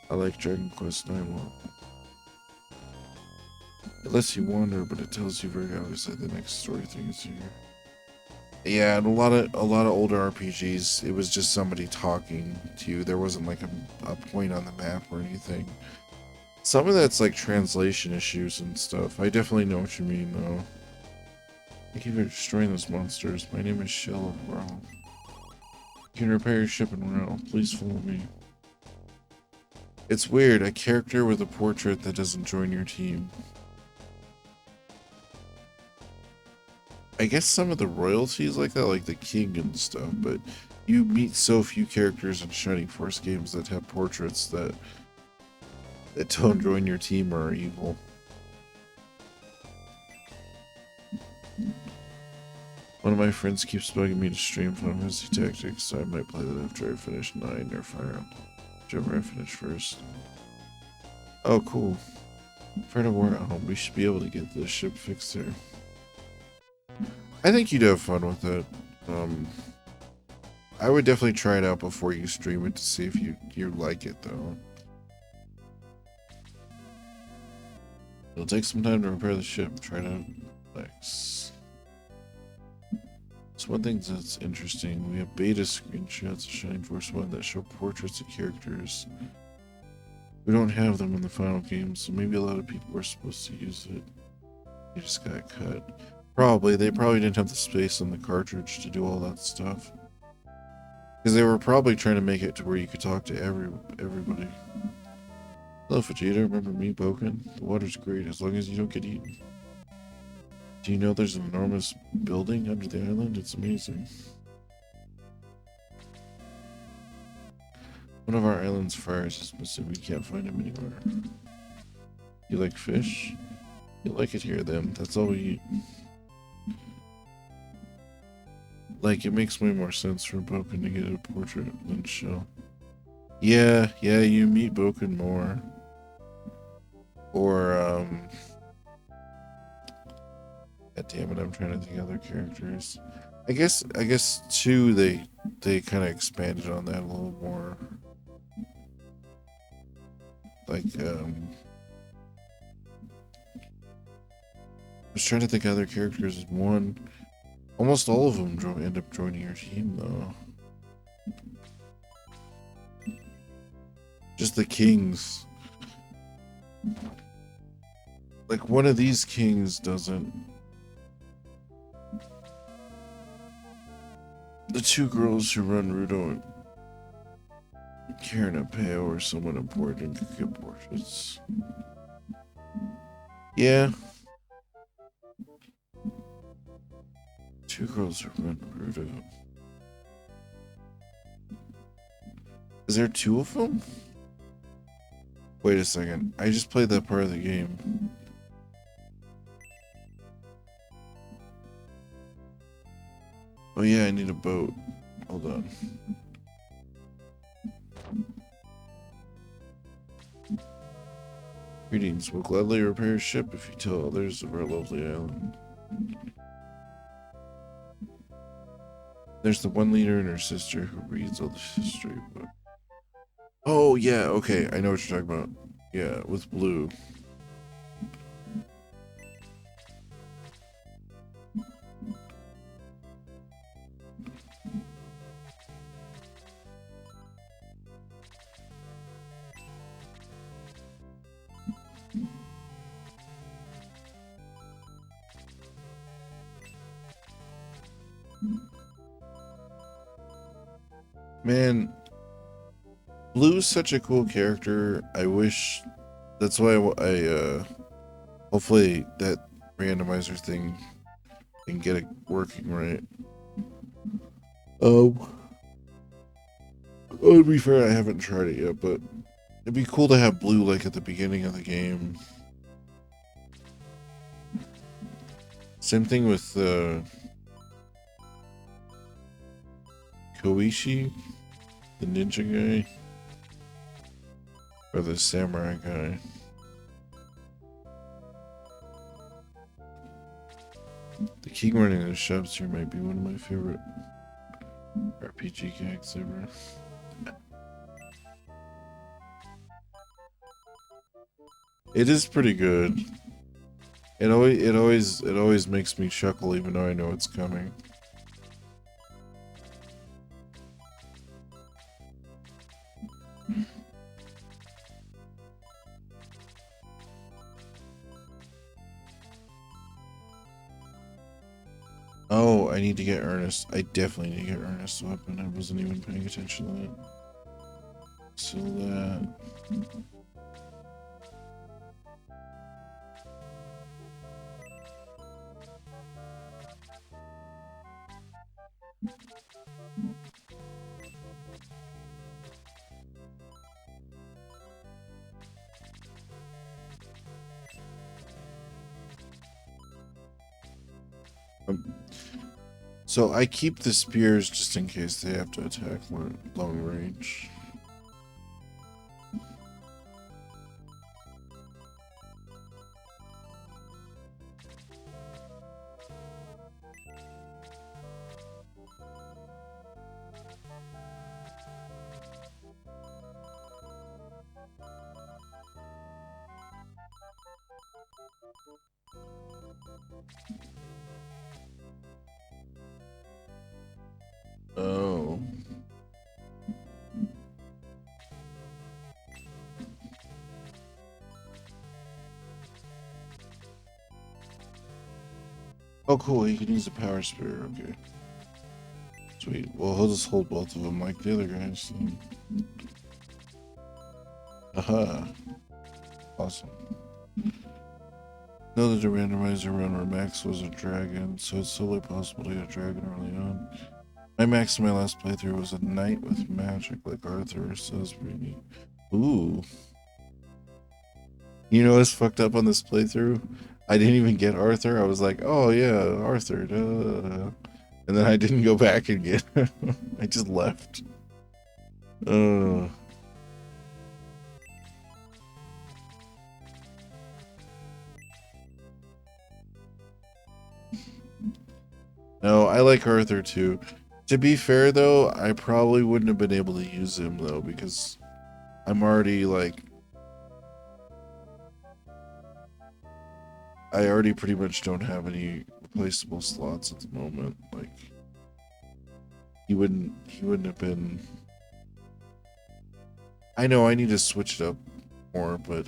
I like Dragon Quest 9 well. It lets you wander, but it tells you very obviously the next story thing is here. Yeah, and a lot of older RPGs, it was just somebody talking to you. There wasn't like a point on the map or anything. Some of that's like translation issues and stuff. I definitely know what you mean, though. Thank you for destroying those monsters. My name is Shell of Raw. You can repair your ship in Raw. Please follow me. It's weird, a character with a portrait that doesn't join your team. I guess some of the royalties like that, like the king and stuff, but you meet so few characters in Shining Force games that have portraits that don't join your team or are evil. One of my friends keeps bugging me to stream Final Fantasy Tactics, so I might play that after I finish 9 or Fire Emblem, whichever I finish first. Oh, cool. Fair to war at home, we should be able to get this ship fixed there. I think you'd have fun with it. I would definitely try it out before you stream it to see if you like it, though. It'll take some time to repair the ship. Try to relax. So one thing that's interesting, we have beta screenshots of Shining Force 1 that show portraits of characters. We don't have them in the final game, so maybe a lot of people were supposed to use it. They just got cut. Probably. They probably didn't have the space on the cartridge to do all that stuff. Because they were probably trying to make it to where you could talk to everybody. Hello, Vegeta. Remember me, Boken? The water's great as long as you don't get eaten. Do you know there's an enormous building under the island? It's amazing. One of our island's fires is missing. We can't find him anywhere. You like fish? You like it here, then. That's all we eat. Like, it makes way more sense for Boken to get a portrait than Shell. Yeah, you meet Boken more. Or, God damn it, I'm trying to think of other characters. I guess 2, they kind of expanded on that a little more. Like, I was trying to think of other characters. 1, almost all of them end up joining your team, though. Just the kings. Like, one of these kings doesn't. The 2 girls who run Rudo and Karen Apeo are somewhat important and could get portraits. Yeah. 2 girls who run Rudo. Is there 2 of them? Wait a second. I just played that part of the game. Oh yeah, I need a boat. Hold on. Greetings. We'll gladly repair your ship if you tell others of our lovely island. There's the 1 leader and her sister who reads all the history book. Oh yeah, okay. I know what you're talking about. Yeah, with blue. Man, Blue's such a cool character. I wish. That's why I hopefully that randomizer thing can get it working right. To be fair, I haven't tried it yet, but it'd be cool to have Blue like at the beginning of the game. Same thing with Koichi, the ninja guy, or the samurai guy. The king running the shops here might be one of my favorite RPG gags ever. It is pretty good. It always makes me chuckle even though I know it's coming. Oh, I need to get Ernest. I definitely need to get Ernest's weapon. I wasn't even paying attention to that. So that... So I keep the spears just in case they have to attack long range. Oh. Oh, cool. He can use a power spear. Okay. Sweet. Well, he'll just hold both of them like the other guys. Aha. Awesome. Know that the randomizer run where Max was a dragon, so it's totally possible to get a dragon early on. My max in my last playthrough was a knight with magic like Arthur, so that's pretty neat. Ooh. You know what's fucked up on this playthrough? I didn't even get Arthur. I was like, oh yeah, Arthur. Duh. And then I didn't go back and get him. I just left. No, I like Arthur too. To be fair though, I probably wouldn't have been able to use him though, because I'm already like... I already pretty much don't have any replaceable slots at the moment. Like, he wouldn't have been... I know I need to switch it up more, but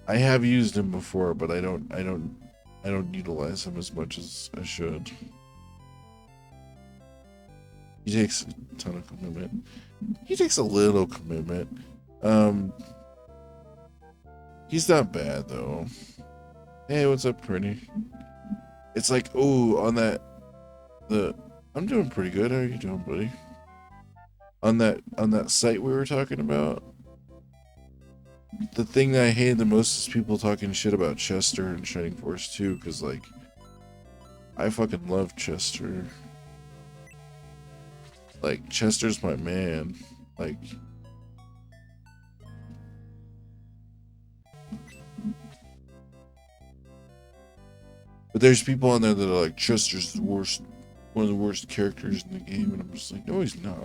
I have used him before, but I don't utilize him as much as I should. He takes a ton of commitment. He takes a little commitment. He's not bad though. Hey, what's up, pretty? It's like, oh, on that, I'm doing pretty good. How are you doing, buddy? On that site we were talking about, the thing that I hated the most is people talking shit about Chester and Shining Force 2, because like, I fucking love Chester. Like, Chester's my man. Like, but there's people on there that are like, Chester's the worst, one of the worst characters in the game, and I'm just like, no, he's not.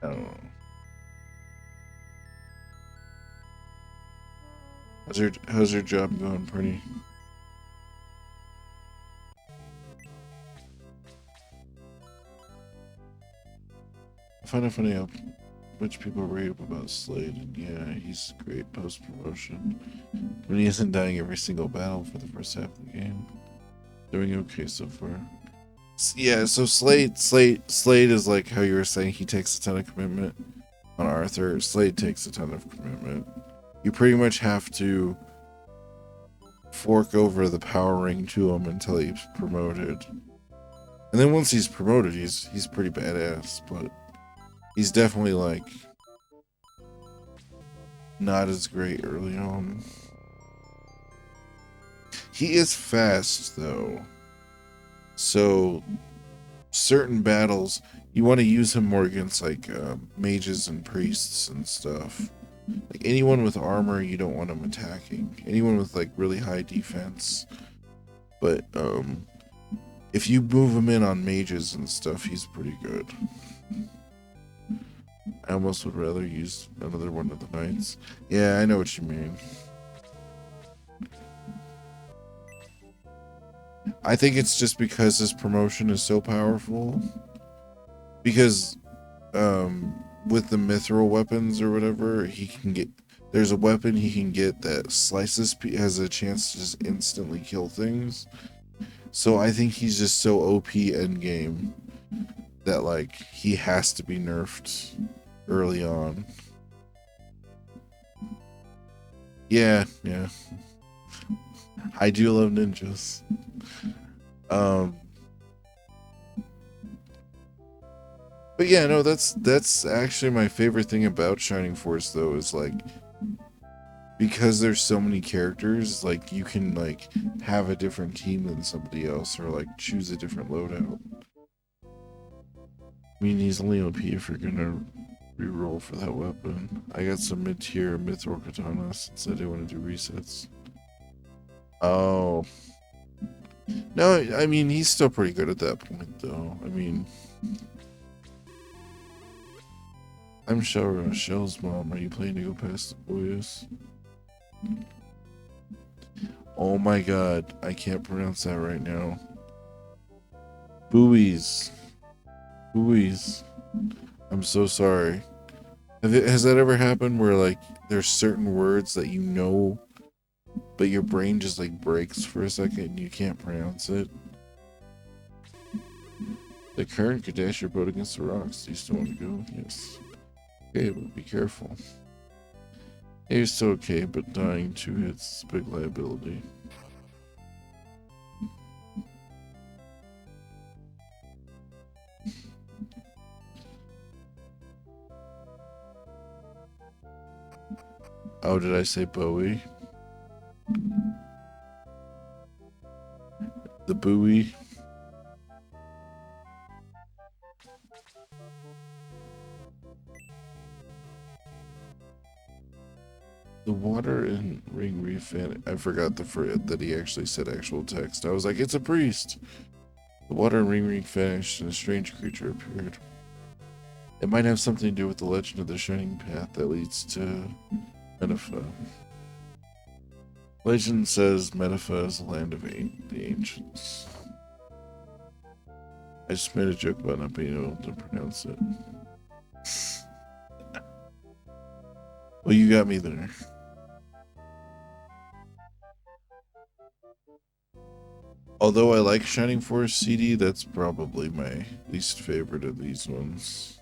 I don't know. How's your job going, pretty? I find it funny how much people rave about Slade, and yeah, he's great post-promotion. When he isn't dying every single battle for the first half of the game. Doing okay so far. Yeah, so Slade is like how you were saying, he takes a ton of commitment. On Arthur, Slade takes a ton of commitment. You pretty much have to fork over the power ring to him until he's promoted. And then once he's promoted, he's pretty badass, but he's definitely like not as great early on. He is fast though. So certain battles you want to use him more against like mages and priests and stuff. Like anyone with armor, you don't want him attacking. Anyone with like really high defense. But if you move him in on mages and stuff, he's pretty good. I almost would rather use another one of the knights. Yeah, I know what you mean. I think it's just because this promotion is so powerful. Because with the mithril weapons or whatever, he can get. There's a weapon he can get that slices, has a chance to just instantly kill things. So I think he's just so OP endgame that like he has to be nerfed early on. Yeah, yeah. I do love ninjas. But yeah, no, that's actually my favorite thing about Shining Force though, is like because there's so many characters, like you can like have a different team than somebody else or like choose a different loadout. I mean, he's only OP if you're gonna reroll for that weapon. I got some mid-tier mithril katana since I didn't want to do resets. Oh. No, I mean, he's still pretty good at that point, though. I mean, I'm Shell's mom. Are you playing to go past the boys? Oh my god, I can't pronounce that right now. Buoys. Buoys. I'm so sorry. Has that ever happened where, like, there's certain words that you know, but your brain just, like, breaks for a second and you can't pronounce it? The current could dash your boat against the rocks. Do you still want to go? Yes. Okay, but be careful. Yeah, you're still okay, but dying 2 hits is a big liability. Oh, did I say Bowie? The buoy. The water in Ring Reef, and I forgot that he actually said actual text. I was like, it's a priest. The water in Ring Reef vanished and a strange creature appeared. It might have something to do with the legend of the Shining Path that leads to Vegetafett. Legend says Vegetafett is the land of the ancients. I just made a joke about not being able to pronounce it. Well, you got me there. Although I like Shining Force CD, that's probably my least favorite of these ones.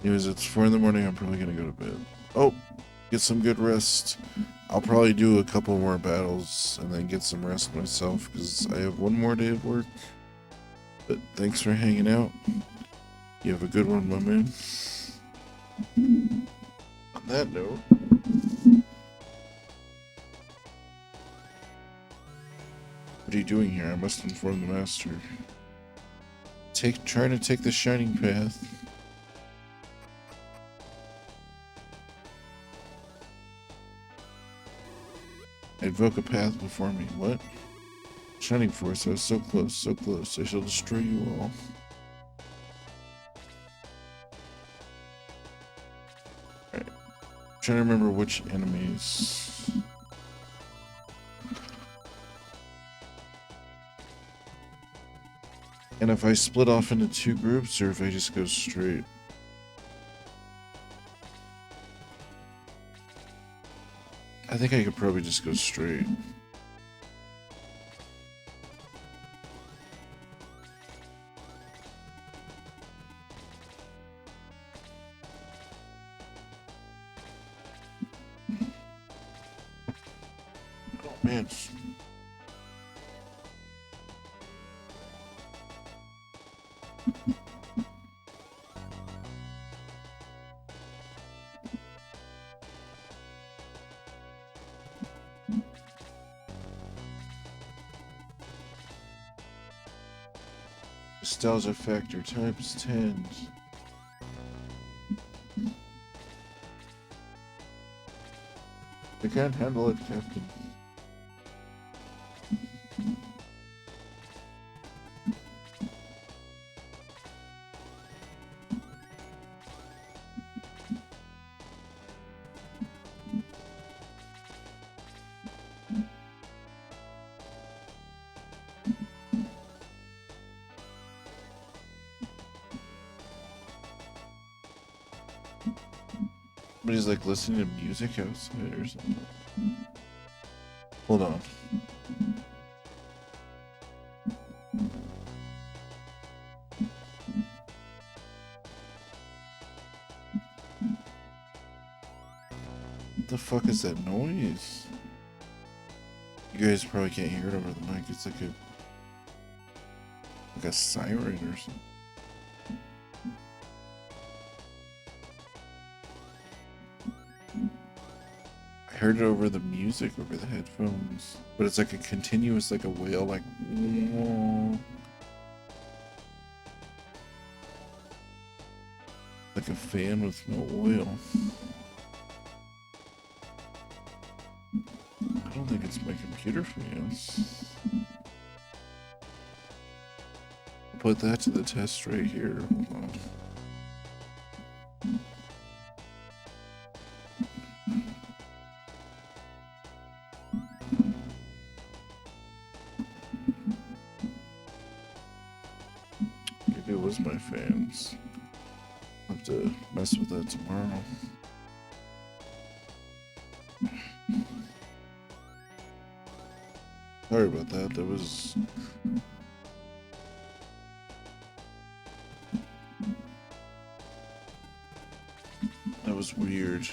Anyways, it's 4 in the morning. I'm probably gonna go to bed. Oh, get some good rest. I'll probably do a couple more battles and then get some rest myself because I have one more day of work. But thanks for hanging out. You have a good one, my man. On that note, what are you doing here? I must inform the master. Trying to take the Shining Path. Invoke a path before me. What? Shining Force, I was so close, so close. I shall destroy you all. Alright. I'm trying to remember which enemies. And if I split off into 2 groups, or if I just go straight. I think I could probably just go straight. Oh man. Nostalgia factor times 10. I can't handle it, Captain. Somebody's like listening to music outside or something. Hold on. What the fuck is that noise? You guys probably can't hear it over the mic. It's like a siren or something. I heard it over the music, over the headphones, but it's like a continuous, like a wail, like like a fan with no oil. I don't think it's my computer fans. I'll put that to the test right here. Hold on. Maybe it was my fans. I'll have to mess with that tomorrow. Sorry about that. That was weird.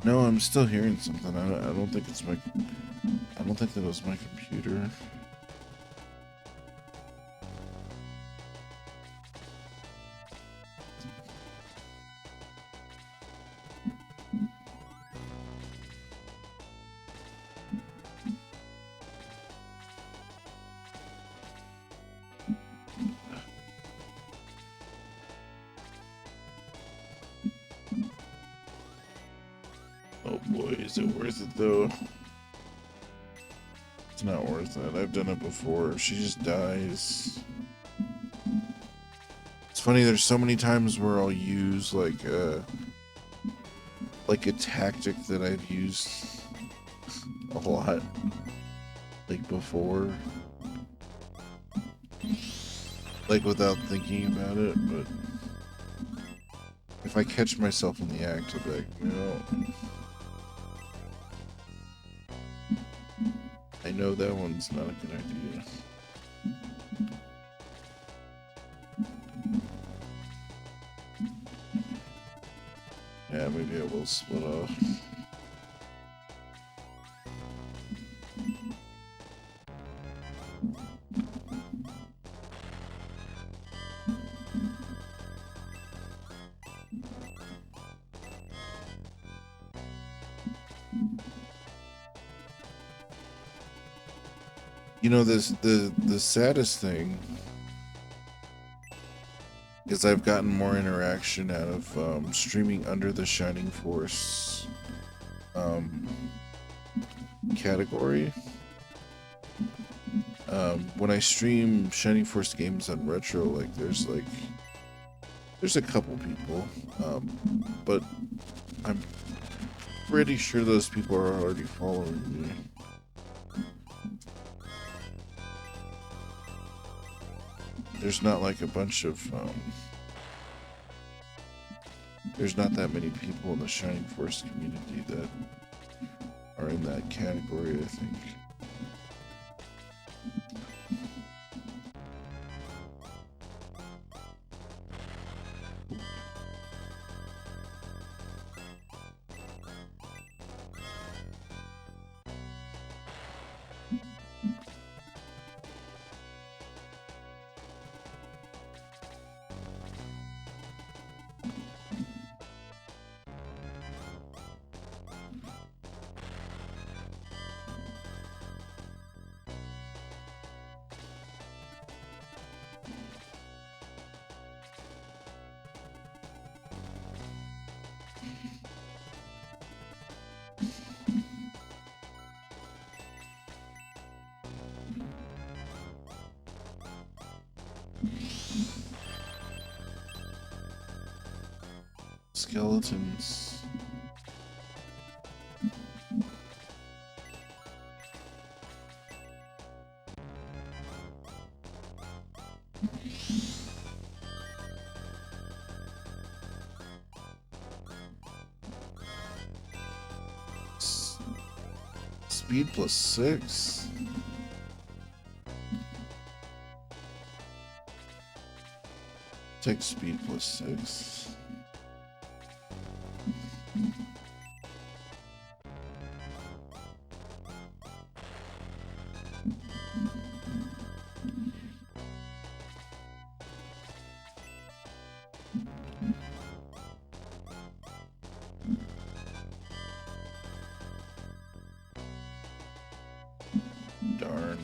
No, I'm still hearing something. I don't think it's my. I don't think that was my computer. Oh boy, is it worth it though? It's not worth it. I've done it before. She just dies. It's funny, there's so many times where I'll use like a tactic that I've used a lot, like before, like without thinking about it, but if I catch myself in the act, I'll be like, no. I know that one's not a good idea. Yeah, maybe I will split off. You know, the saddest thing is I've gotten more interaction out of streaming under the Shining Force category. When I stream Shining Force games on Retro, like there's a couple people, but I'm pretty sure those people are already following me. There's not like a bunch of, there's not that many people in the Shining Force community that are in that category, I think. Skeletons. speed plus 6. Tech speed plus 6. Darn.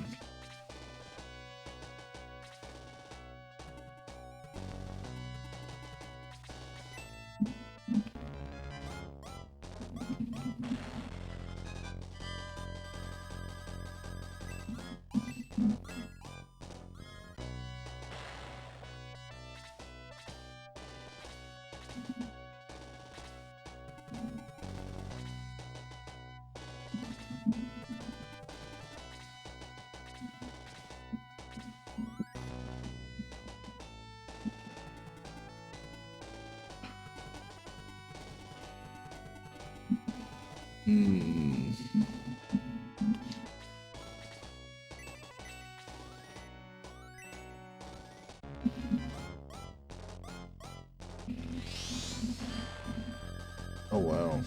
Oh, wow.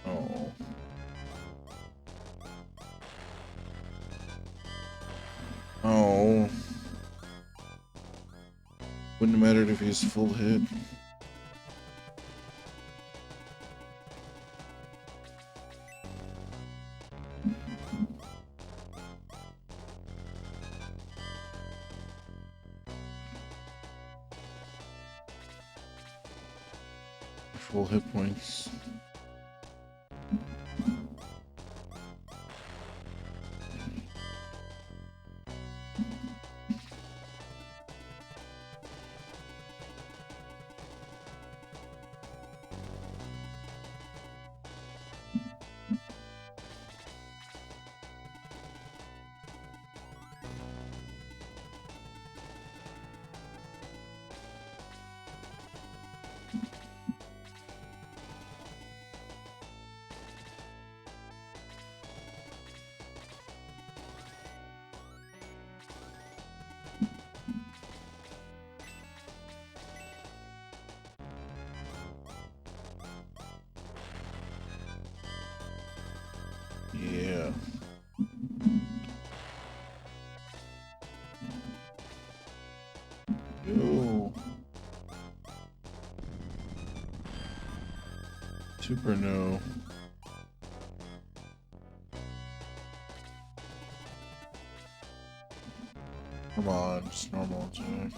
Oh. Oh. Wouldn't have mattered if he's full hit. Full hit points. Yeah. Yo. Super no. Come on, just normal attack.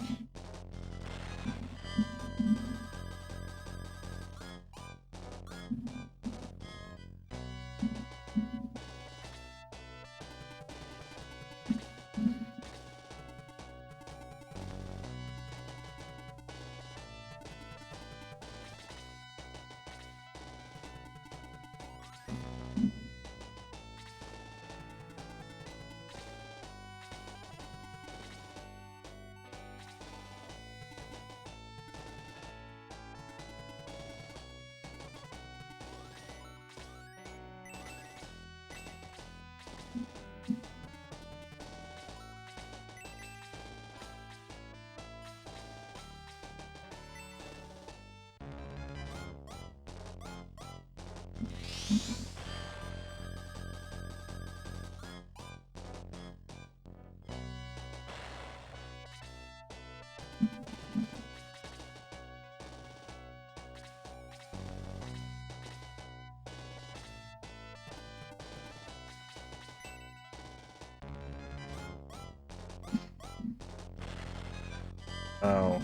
Wow.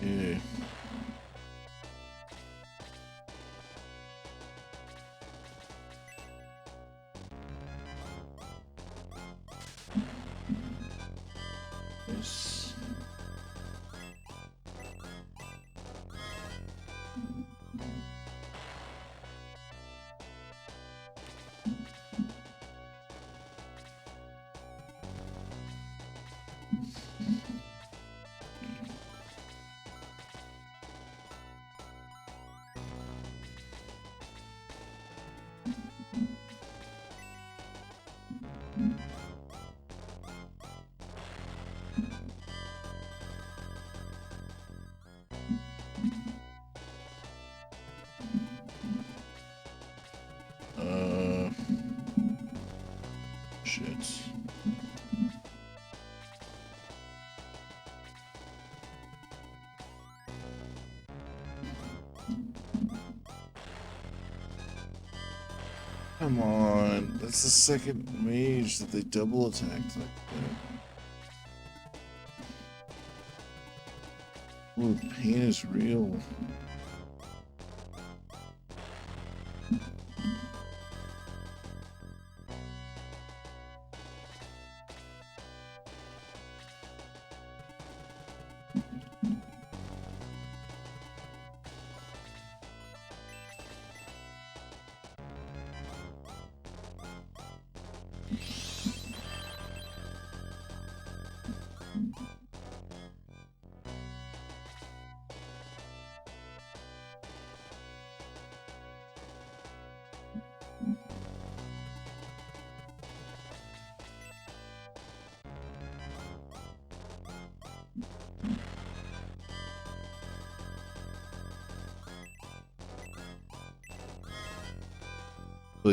Yeah. Yes. Shit. Come on, that's the second mage that they double attacked like that. Ooh, pain is real.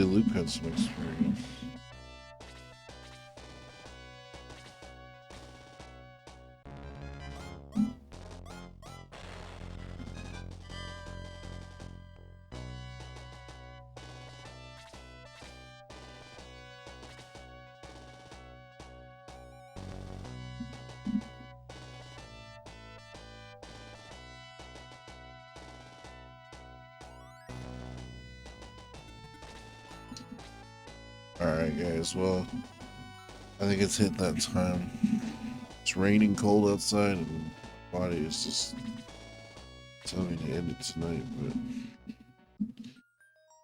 Luke had some experience. Alright guys, well, I think it's hit that time. It's raining cold outside and my body is just telling me to end it tonight, but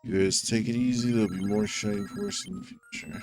you guys take it easy, there'll be more Shining Force in the future.